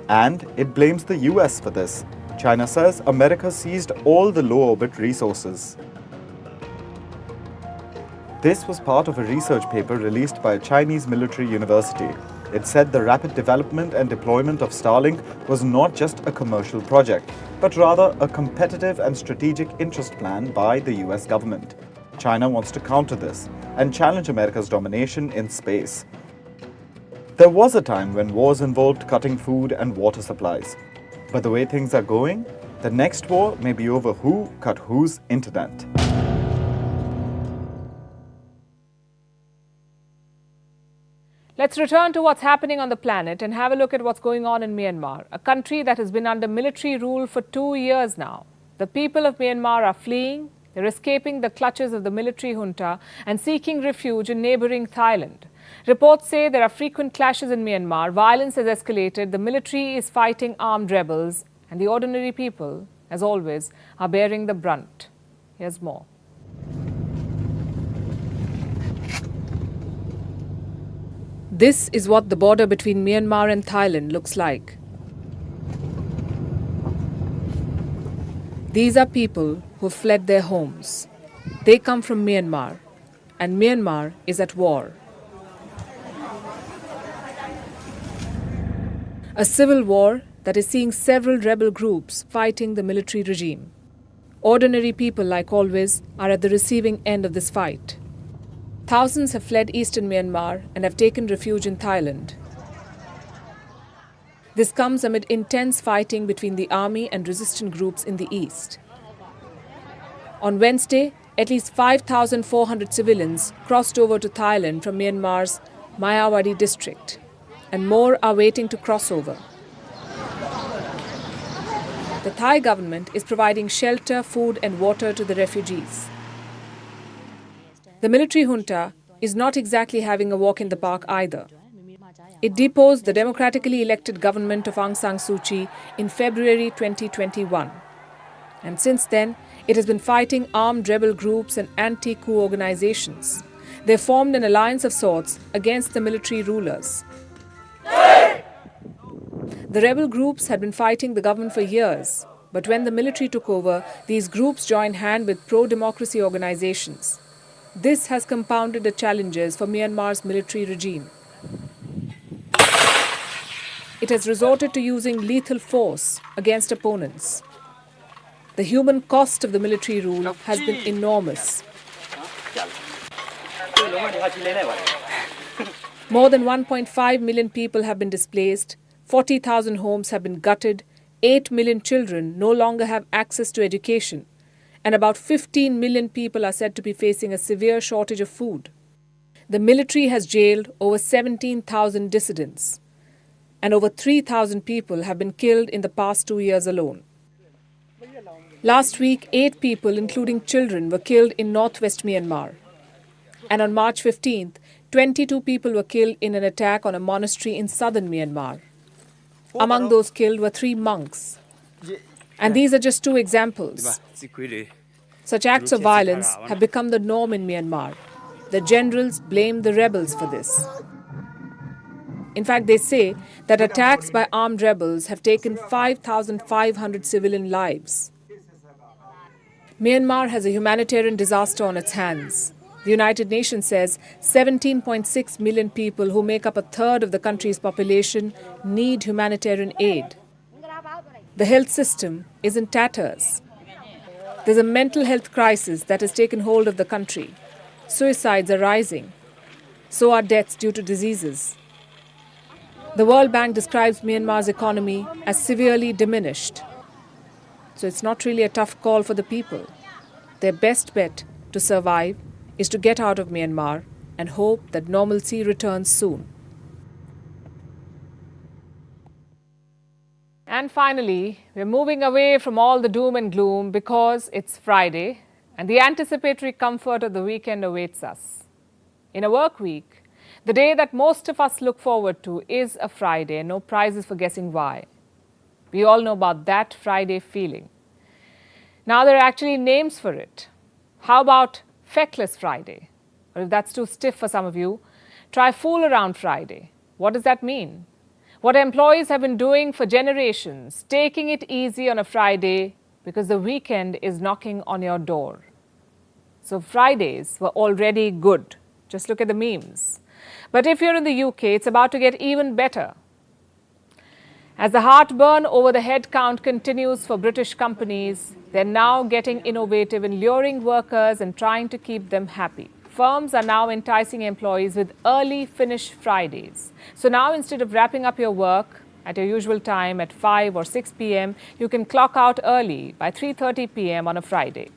And it blames the US for this. China says America seized all the low-orbit resources. This was part of a research paper released by a Chinese military university. It said the rapid development and deployment of Starlink was not just a commercial project, but rather a competitive and strategic interest plan by the US government. China wants to counter this and challenge America's domination in space. There was a time when wars involved cutting food and water supplies. But the way things are going, the next war may be over who cut whose internet. Let's return to what's happening on the planet and have a look at what's going on in Myanmar, a country that has been under military rule for 2 years now. The people of Myanmar are fleeing, they're escaping the clutches of the military junta and seeking refuge in neighboring Thailand. Reports say there are frequent clashes in Myanmar, violence has escalated, the military is fighting armed rebels, and the ordinary people, as always, are bearing the brunt. Here's more. This is what the border between Myanmar and Thailand looks like. These are people who fled their homes. They come from Myanmar, and Myanmar is at war. A civil war that is seeing several rebel groups fighting the military regime. Ordinary people, like always, are at the receiving end of this fight. Thousands have fled eastern Myanmar and have taken refuge in Thailand. This comes amid intense fighting between the army and resistant groups in the east. On Wednesday, at least 5,400 civilians crossed over to Thailand from Myanmar's Mayawadi district, and more are waiting to cross over. The Thai government is providing shelter, food and water to the refugees. The military junta is not exactly having a walk in the park either. It deposed the democratically elected government of Aung San Suu Kyi in February 2021. And since then, it has been fighting armed rebel groups and anti-coup organizations. They formed an alliance of sorts against the military rulers. The rebel groups had been fighting the government for years, but when the military took over, these groups joined hand with pro-democracy organizations. This has compounded the challenges for Myanmar's military regime. it has resorted to using lethal force against opponents. The human cost of the military rule has been enormous. More than 1.5 million people have been displaced, 40,000 homes have been gutted, 8 million children no longer have access to education, and about 15 million people are said to be facing a severe shortage of food. The military has jailed over 17,000 dissidents, and over 3,000 people have been killed in the past 2 years alone. Last week, 8 people, including children, were killed in northwest Myanmar. And on March 15th, 22 people were killed in an attack on a monastery in southern Myanmar. Among those killed were 3 monks. And these are just 2 examples. Such acts of violence have become the norm in Myanmar. The generals blame the rebels for this. In fact, they say that attacks by armed rebels have taken 5,500 civilian lives. Myanmar has a humanitarian disaster on its hands. The United Nations says 17.6 million people, who make up a third of the country's population, need humanitarian aid. The health system is in tatters. There's a mental health crisis that has taken hold of the country. Suicides are rising. So are deaths due to diseases. The World Bank describes Myanmar's economy as severely diminished. So it's not really a tough call for the people. Their best bet to survive is to get out of Myanmar and hope that normalcy returns soon. And finally, we're moving away from all the doom and gloom because it's Friday and the anticipatory comfort of the weekend awaits us. In a work week, the day that most of us look forward to is a Friday, and no prizes for guessing why. We all know about that Friday feeling. Now there are actually names for it. How about Feckless Friday? Or if that's too stiff for some of you, try Fool Around Friday. What does that mean? What employees have been doing for generations, taking it easy on a Friday because the weekend is knocking on your door. So Fridays were already good. Just look at the memes. But if you're in the UK, it's about to get even better. As the heartburn over the headcount continues for British companies, they're now getting innovative in luring workers and trying to keep them happy. Firms are now enticing employees with early finish Fridays. So now, instead of wrapping up your work at your usual time at 5 or 6 p.m., you can clock out early by 3:30 p.m. on a Friday.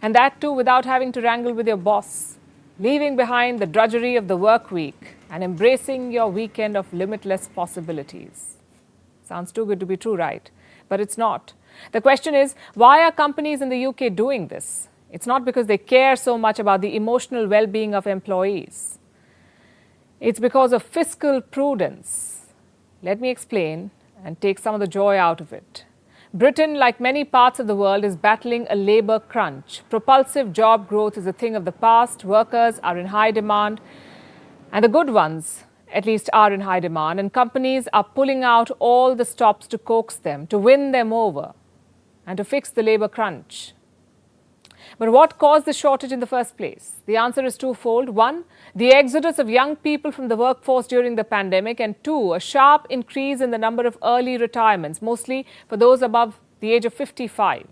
And that too without having to wrangle with your boss, leaving behind the drudgery of the work week and embracing your weekend of limitless possibilities. Sounds too good to be true, right? But it's not. The question is, why are companies in the UK doing this? It's not because they care so much about the emotional well-being of employees. It's because of fiscal prudence. Let me explain and take some of the joy out of it. Britain, like many parts of the world, is battling a labour crunch. Propulsive job growth is a thing of the past. Workers are in high demand, and the good ones, at least, are in high demand, and companies are pulling out all the stops to coax them, to win them over, and to fix the labour crunch. But what caused the shortage in the first place? The answer is twofold. 1, the exodus of young people from the workforce during the pandemic, and 2, a sharp increase in the number of early retirements, mostly for those above the age of 55.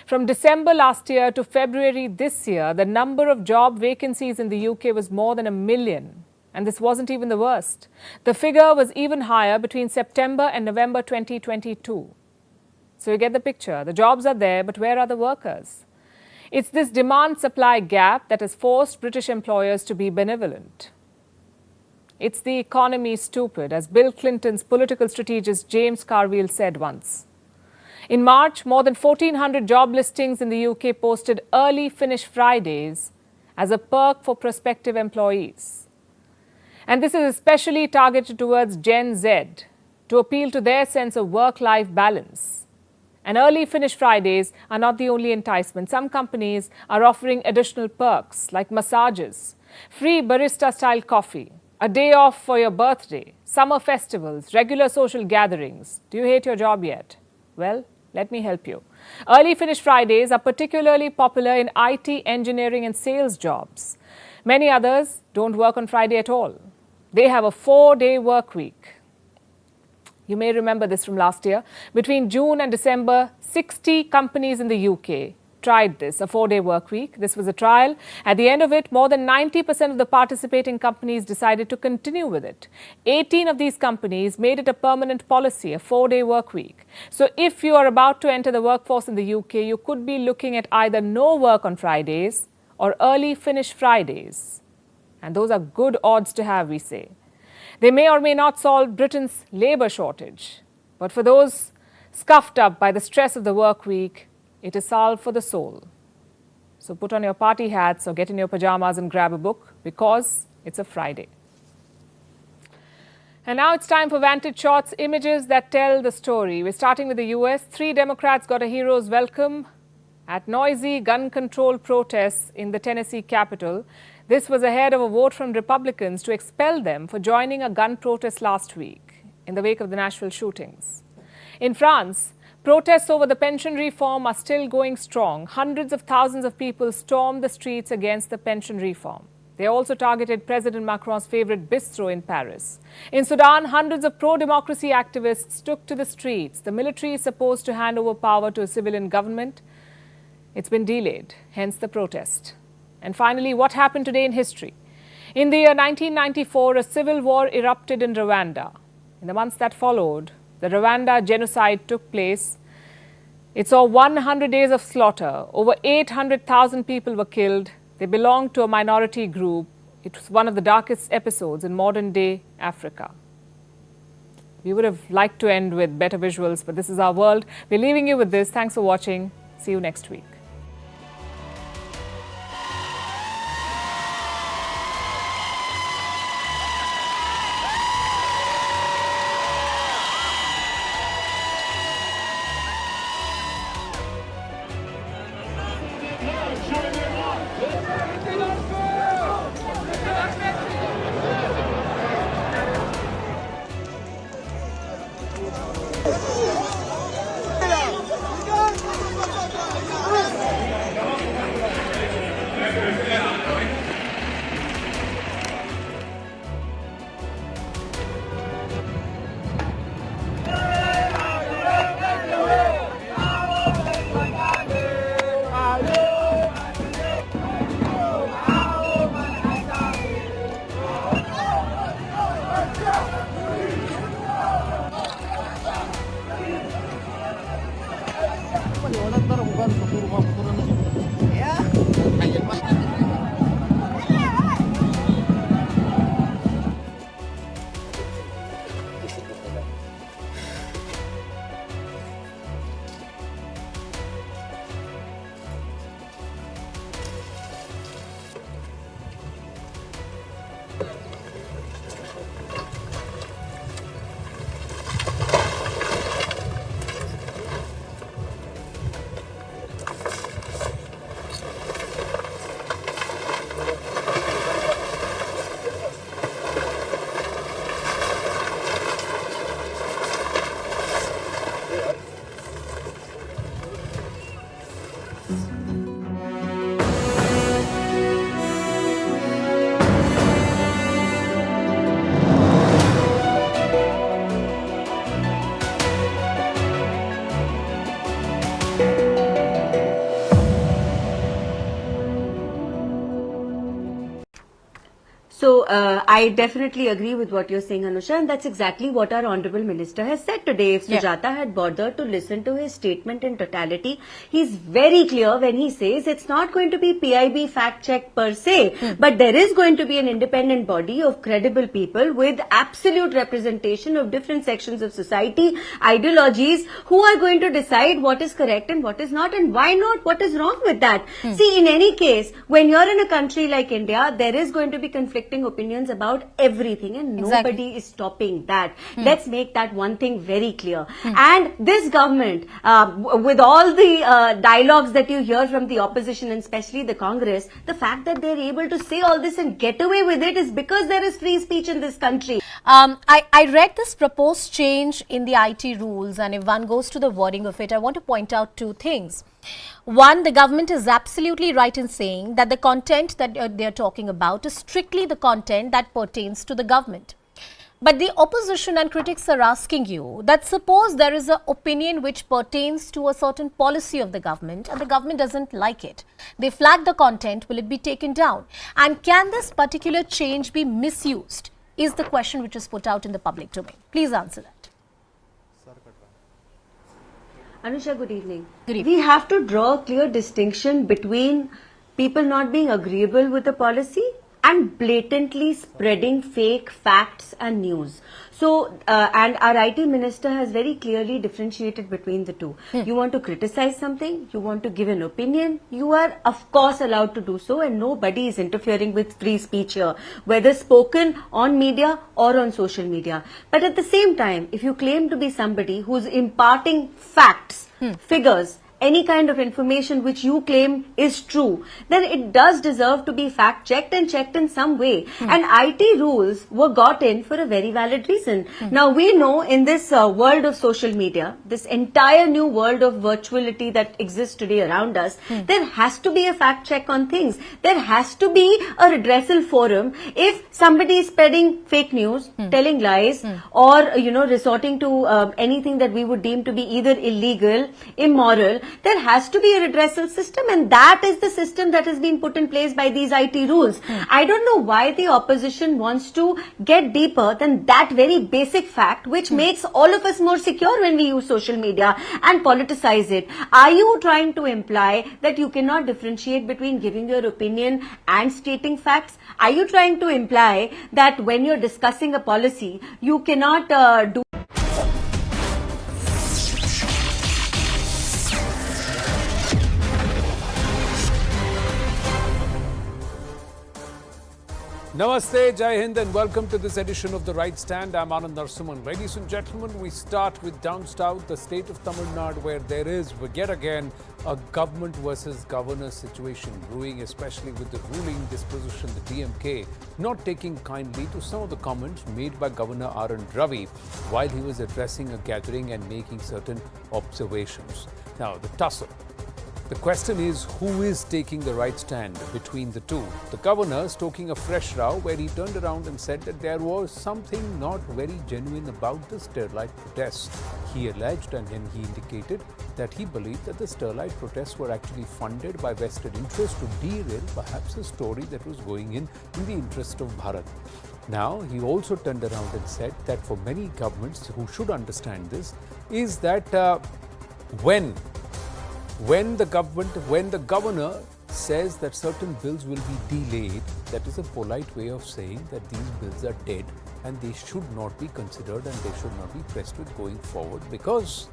From December last year to February this year, the number of job vacancies in the UK was more than 1 million. And this wasn't even the worst. The figure was even higher between September and November 2022. So you get the picture. The jobs are there, but where are the workers? It's this demand-supply gap that has forced British employers to be benevolent. It's the economy, stupid, as Bill Clinton's political strategist James Carville said once. In March, more than 1,400 job listings in the UK posted early finish Fridays as a perk for prospective employees. And this is especially targeted towards Gen Z, to appeal to their sense of work-life balance. And early finish Fridays are not the only enticement. Some companies are offering additional perks like massages, free barista-style coffee, a day off for your birthday, summer festivals, regular social gatherings. Do you hate your job yet? Well, let me help you. Early finish Fridays are particularly popular in IT, engineering and sales jobs. Many others don't work on Friday at all. They have a 4-day work week. You may remember this from last year. Between June and December, 60 companies in the UK tried this, a 4-day work week. This was a trial. At the end of it, more than 90% of the participating companies decided to continue with it. 18 of these companies made it a permanent policy, a 4-day work week. So if you are about to enter the workforce in the UK, you could be looking at either no work on Fridays or early finish Fridays. And those are good odds to have, we say. They may or may not solve Britain's labour shortage. But for those scuffed up by the stress of the work week, it is salve for the soul. So put on your party hats or get in your pajamas and grab a book because it's a Friday. And now it's time for Vantage Shots, images that tell the story. We're starting with the US. 3 Democrats got a hero's welcome at noisy gun control protests in the Tennessee Capitol. This was ahead of a vote from Republicans to expel them for joining a gun protest last week in the wake of the Nashville shootings. In France, protests over the pension reform are still going strong. Hundreds of thousands of people stormed the streets against the pension reform. They also targeted President Macron's favorite bistro in Paris. In Sudan, hundreds of pro-democracy activists took to the streets. The military is supposed to hand over power to a civilian government. It's been delayed, hence the protest. And finally, what happened today in history? In the year 1994, a civil war erupted in Rwanda. In the months that followed, the Rwanda genocide took place. It saw 100 days of slaughter. Over 800,000 people were killed. They belonged to a minority group. It was one of the darkest episodes in modern-day Africa. We would have liked to end with better visuals, but this is our world. We're leaving you with this. Thanks for watching. See you next week. So I definitely agree with what you're saying, Anusha, and that's exactly what our Honourable Minister has said today. If Sujata had bothered to listen to his statement in totality, he's very clear when he says it's not going to be PIB fact check per se, but there is going to be an independent body of credible people with absolute representation of different sections of society, ideologies, who are going to decide what is correct and what is not, and why not, what is wrong with that. See, in any case, when you're in a country like India, there is going to be conflicting opinions about everything, and nobody is stopping that. Let's make that one thing very clear. And this government, with all the dialogues that you hear from the opposition and especially the Congress, the fact that they're able to say all this and get away with it is because there is free speech in this country. I read this proposed change in the IT rules, and if one goes to the wording of it, I want to point out two things. One, the government is absolutely right in saying that the content that they are talking about is strictly the content that pertains to the government. But the opposition and critics are asking you that suppose there is an opinion which pertains to a certain policy of the government and the government doesn't like it. They flag the content, will it be taken down? And can this particular change be misused? Is the question which is put out in the public domain. Please answer that. Anusha, good evening. Good evening. We have to draw a clear distinction between people not being agreeable with the policy and blatantly spreading fake facts and news. So, and our IT minister has very clearly differentiated between the two. You want to criticize something, you want to give an opinion, you are of course allowed to do so, and nobody is interfering with free speech here, whether spoken on media or on social media. But at the same time, if you claim to be somebody who's imparting facts, figures, any kind of information which you claim is true, then it does deserve to be fact checked and checked in some way. And IT rules were got in for a very valid reason. Now we know in this world of social media, this entire new world of virtuality that exists today around us, there has to be a fact check on things. There has to be a redressal forum. If somebody is spreading fake news, telling lies, or resorting to anything that we would deem to be either illegal, immoral, there has to be a redressal system, and that is the system that has been put in place by these IT rules. I don't know why the opposition wants to get deeper than that very basic fact which makes all of us more secure when we use social media and politicize it. Are you trying to imply that you cannot differentiate between giving your opinion and stating facts? Are you trying to imply that when you're discussing a policy, you cannot do Namaste, Jai Hind, and welcome to this edition of The Right Stand. I'm Anand Narsuman. Ladies and gentlemen, we start with down south, the state of Tamil Nadu, where there is, yet again, a government versus governor situation brewing, especially with the ruling disposition, the DMK, not taking kindly to some of the comments made by Governor R.N. Ravi while he was addressing a gathering and making certain observations. Now, the tussle. The question is, who is taking the right stand between the two? The governor stoking a fresh row where he turned around and said that there was something not very genuine about the Sterlite protests. He alleged and then he indicated that he believed that the Sterlite protests were actually funded by vested interests to derail perhaps a story that was going in the interest of Bharat. Now, he also turned around and said that for many governments who should understand this, is that when the governor says that certain bills will be delayed, that is a polite way of saying that these bills are dead and they should not be considered and they should not be pressed with going forward, because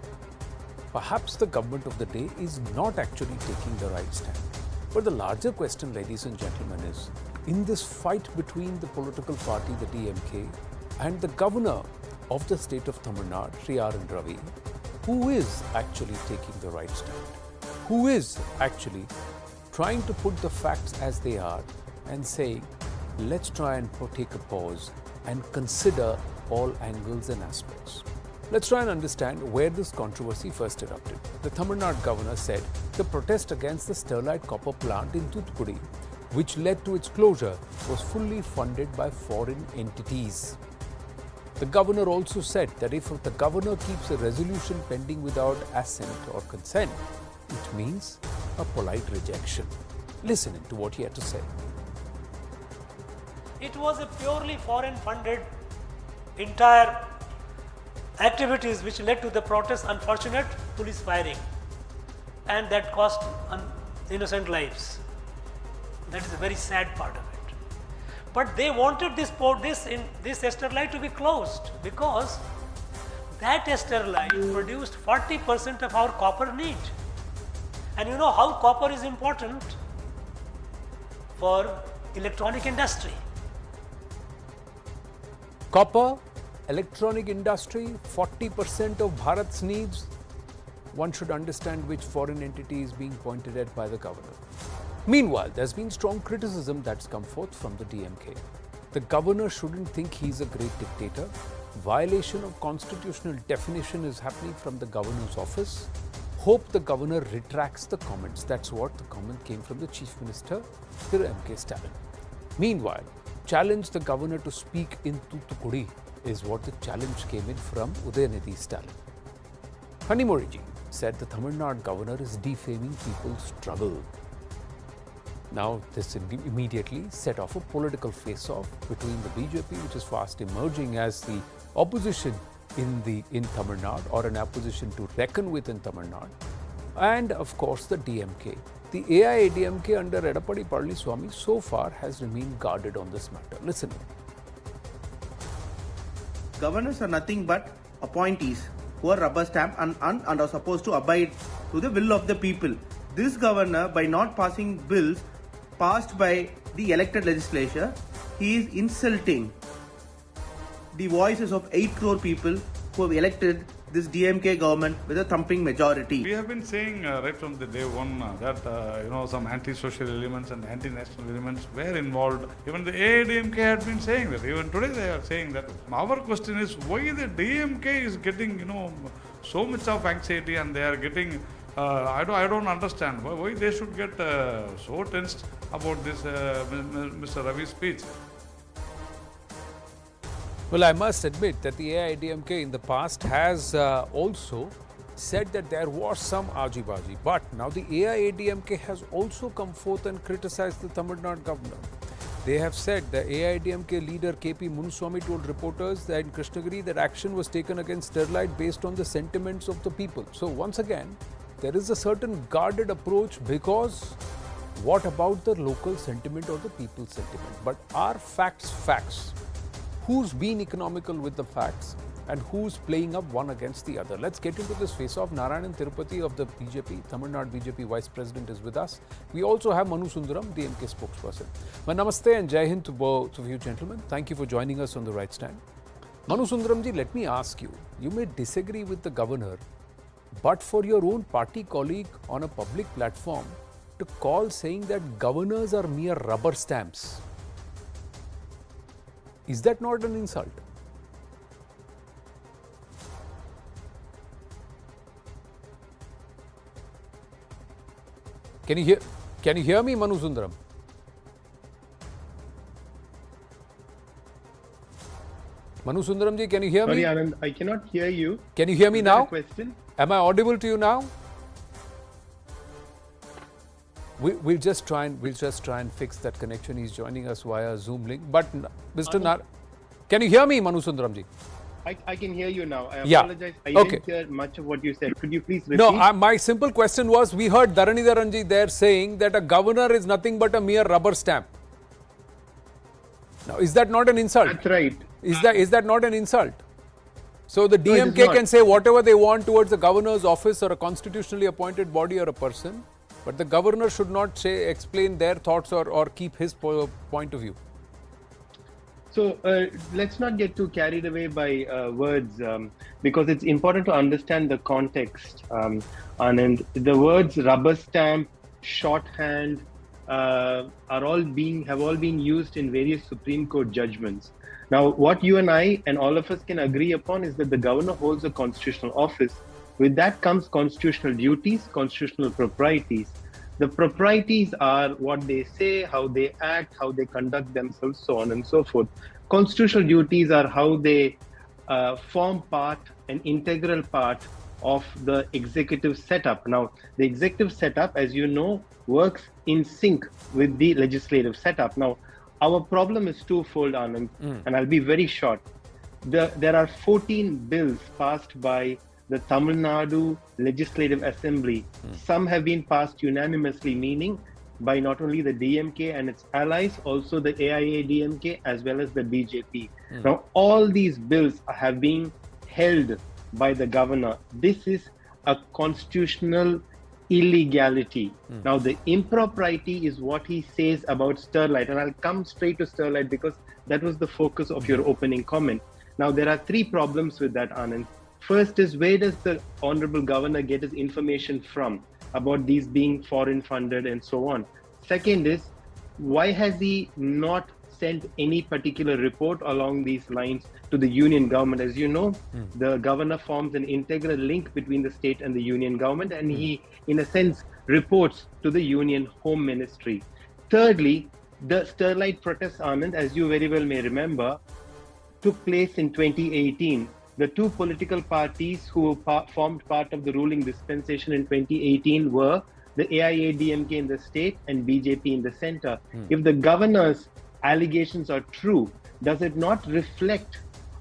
perhaps the government of the day is not actually taking the right stand. But the larger question, ladies and gentlemen, is in this fight between the political party, the DMK, and the governor of the state of Tamil Nadu, Sri R.N. Ravi, who is actually taking the right stand? Who is actually trying to put the facts as they are and say, let's try and take a pause and consider all angles and aspects. Let's try and understand where this controversy first erupted. The Tamil Nadu governor said the protest against the Sterlite copper plant in Thoothukudi, which led to its closure, was fully funded by foreign entities. The governor also said that if the governor keeps a resolution pending without assent or consent, it means a polite rejection. Listen to what he had to say. It was a purely foreign funded entire activities which led to the protest, unfortunate police firing, and that cost innocent lives. That is a very sad part of it. But they wanted this Sterlite to be closed because that Sterlite produced 40% of our copper need. And you know how copper is important for electronic industry. Copper, electronic industry, 40% of Bharat's needs. One should understand which foreign entity is being pointed at by the governor. Meanwhile, there's been strong criticism that's come forth from the DMK. The governor shouldn't think he's a great dictator. Violation of constitutional definition is happening from the governor's office. Hope the governor retracts the comments. That's what the comment came from the Chief Minister, Thiru M.K. Stalin. Meanwhile, challenged the governor to speak in Thoothukudi is what the challenge came in from Udayanidhi Stalin. Kanimozhi said the Tamil Nadu governor is defaming people's struggle. Now, this immediately set off a political face-off between the BJP, which is fast emerging as the opposition in Tamil Nadu, or an opposition to reckon with in Tamil Nadu, and of course the DMK. The AIADMK under Edappadi Palaniswamy so far has remained guarded on this matter. Listen. Governors are nothing but appointees who are rubber stamped and are supposed to abide to the will of the people. This governor, by not passing bills passed by the elected legislature, he is insulting the voices of 8 crore people who have elected this DMK government with a thumping majority. We have been saying right from the day one that some anti-social elements and anti-national elements were involved. Even the AIDMK had been saying that. Even today they are saying that. Our question is why the DMK is getting so much of anxiety, and they are getting I don't understand why they should get so tensed about this Mr. Ravi's speech. Well, I must admit that the AIADMK in the past has also said that there was some aji-baji. But now the AIADMK has also come forth and criticized the Tamil Nadu governor. They have said the AIADMK leader KP Munuswamy told reporters that in Krishnagiri that action was taken against Sterlite based on the sentiments of the people. So once again, there is a certain guarded approach, because what about the local sentiment or the people's sentiment? But are facts facts? Who's been economical with the facts and who's playing up one against the other? Let's get into this face-off. Narayanan Tirupati of the BJP, Tamil Nadu BJP Vice President, is with us. We also have Manu Sundaram, DMK spokesperson. Namaste and Jai Hind to both of you gentlemen. Thank you for joining us on the right stand. Manu Sundaram ji, let me ask you, you may disagree with the governor, but for your own party colleague on a public platform to call saying that governors are mere rubber stamps, is that not an insult? Can you hear me, Manu Sundaram? Manu Sundaram ji, can you hear me? Sorry, Anand, I cannot hear you. Can you hear me now? Question? Am I audible to you now? We'll just try and fix that connection. He's joining us via Zoom link. But Mr. Nar, can you hear me, Manu Sundaram ji? I can hear you now. I apologize. I Okay. didn't hear much of what you said. Could you please repeat? No, my simple question was, we heard Dharanidharan ji there saying that a governor is nothing but a mere rubber stamp. Now, is that not an insult? That's right. Is that not an insult? So the No, it is DMK not. can say whatever they want towards the governor's office or a constitutionally appointed body or a person, but the governor should not explain their thoughts or keep his point of view. So let's not get too carried away by words, because it's important to understand the context. And the words rubber stamp, shorthand, have all been used in various Supreme Court judgments. Now, what you and I and all of us can agree upon is that the governor holds a constitutional office. With that comes constitutional duties, constitutional proprieties. The proprieties are what they say, how they act, how they conduct themselves, so on and so forth. Constitutional duties are how they form part, an integral part of the executive setup. Now, the executive setup, as you know, works in sync with the legislative setup. Now, our problem is twofold, Anand, and I'll be very short. There are 14 bills passed by the Tamil Nadu Legislative Assembly. Some have been passed unanimously, meaning by not only the DMK and its allies, also the AIADMK as well as the BJP. Now, all these bills have been held by the governor. This is a constitutional illegality. Now, the impropriety is what he says about Sterlite, and I'll come straight to Sterlite because that was the focus of your opening comment. Now, there are 3 problems with that, Anand. First is, where does the Honorable Governor get his information from about these being foreign funded and so on? Second is, why has he not sent any particular report along these lines to the union government? As you know, the governor forms an integral link between the state and the union government, and he, in a sense, reports to the union home ministry. Thirdly, the Sterlite protests, Anand, as you very well may remember, took place in 2018. The two political parties who formed part of the ruling dispensation in 2018 were the AIADMK in the state and BJP in the center. If the governor's allegations are true, does it not reflect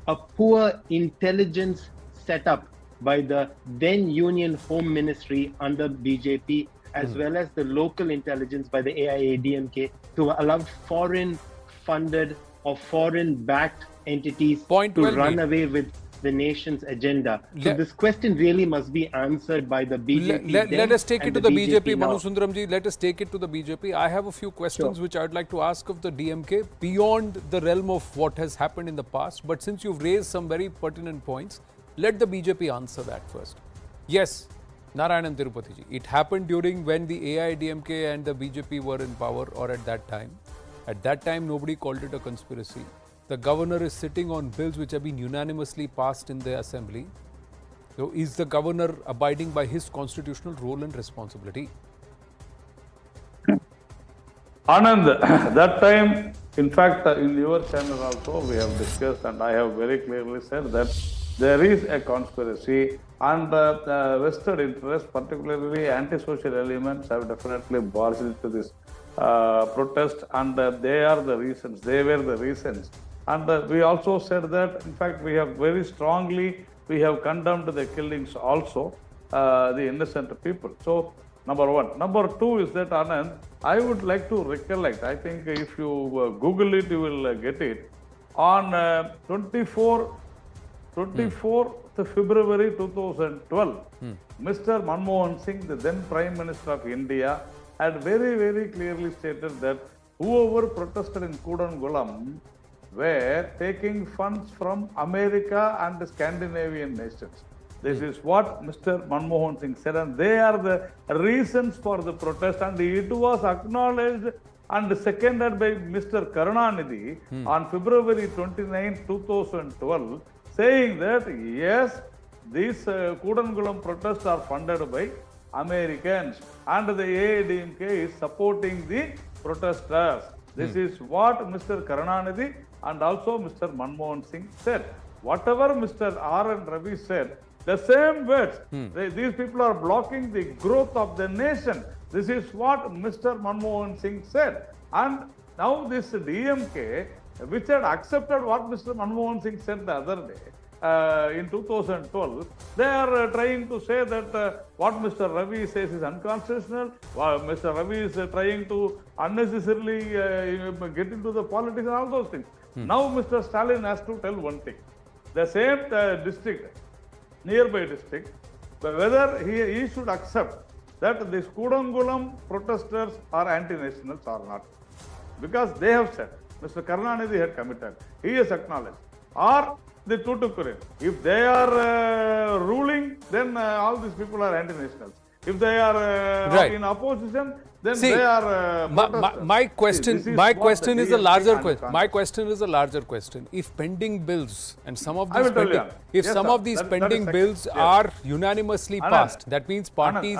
a poor intelligence setup by the then Union Home Ministry under BJP, as well as the local intelligence by the AIADMK, to allow foreign-funded or foreign-backed entities to run away with the nation's agenda? So this question really must be answered by the BJP. Let us take it to the BJP, now. Manu Sundaramji. Let us take it to the BJP. I have a few questions which I'd like to ask of the DMK beyond the realm of what has happened in the past. But since you've raised some very pertinent points, let the BJP answer that first. Yes, Narayanan Tirupati ji, it happened during when the AIADMK and the BJP were in power, or at that time. At that time, nobody called it a conspiracy. The governor is sitting on bills which have been unanimously passed in the assembly. So is the governor abiding by his constitutional role and responsibility? Anand, that time, in fact, in your channel also, we have discussed, and I have very clearly said that there is a conspiracy, and vested interests, particularly anti-social elements, have definitely barged into this protest, and they are the reasons, they were the reasons. And we also said that, in fact, we have very strongly, we have condemned the killings also, the innocent people. So, number one. Number two is that, Anand, I would like to recollect, I think if you Google it, you will get it. On 24th February 2012, Mr. Manmohan Singh, the then Prime Minister of India, had very, very clearly stated that whoever protested in Kudankulam were taking funds from America and the Scandinavian nations. This is what Mr. Manmohan Singh said, and they are the reasons for the protest, and it was acknowledged and seconded by Mr. Karunanidhi on February 29, 2012, saying that yes, these Kudankulam protests are funded by Americans, and the AIADMK is supporting the protesters. This is what Mr. Karunanidhi and also Mr. Manmohan Singh said. Whatever Mr. R. N. Ravi said, the same words, these people are blocking the growth of the nation. This is what Mr. Manmohan Singh said. And now this DMK, which had accepted what Mr. Manmohan Singh said the other day, in 2012, they are trying to say that what Mr. Ravi says is unconstitutional. Mr. Ravi is trying to unnecessarily get into the politics and all those things. Now Mr. Stalin has to tell one thing. The same district, nearby district, whether he should accept that these Kudankulam protesters are anti-nationals or not. Because they have said, Mr. Karunanidhi had committed, he has acknowledged, or the Tuticorin. If they are ruling, then all these people are anti-nationals. If they are in opposition, then they are my question is a larger question. My question is a larger question. If pending bills and some of these pending bills are unanimously passed, that means parties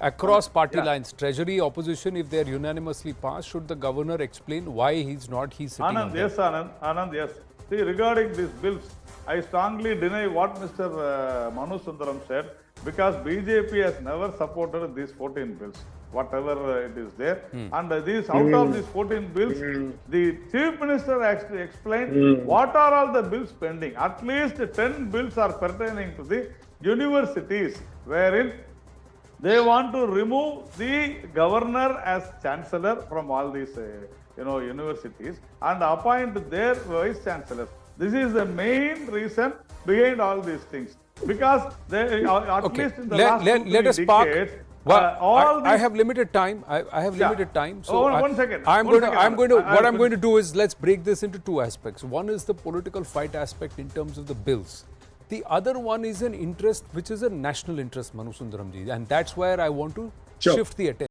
across party lines, treasury, opposition, if they are unanimously passed, should the governor explain why he's sitting on them? Yes, Anand, yes. See, regarding these bills, I strongly deny what Mr. Manu Sundaram said, because BJP has never supported these 14 bills, whatever it is there. And these, out of these 14 bills, the Chief Minister actually explained what are all the bills pending. At least 10 bills are pertaining to the universities, wherein they want to remove the governor as chancellor from all these universities and appoint their vice chancellors. This is the main reason behind all these things. Because they, at least in the last two decades, I have limited time. I have limited time. So one second. What I'm going to do is, let's break this into two aspects. One is the political fight aspect in terms of the bills. The other one is an interest which is a national interest, Manu Sundaramji, and that's where I want to shift the attention.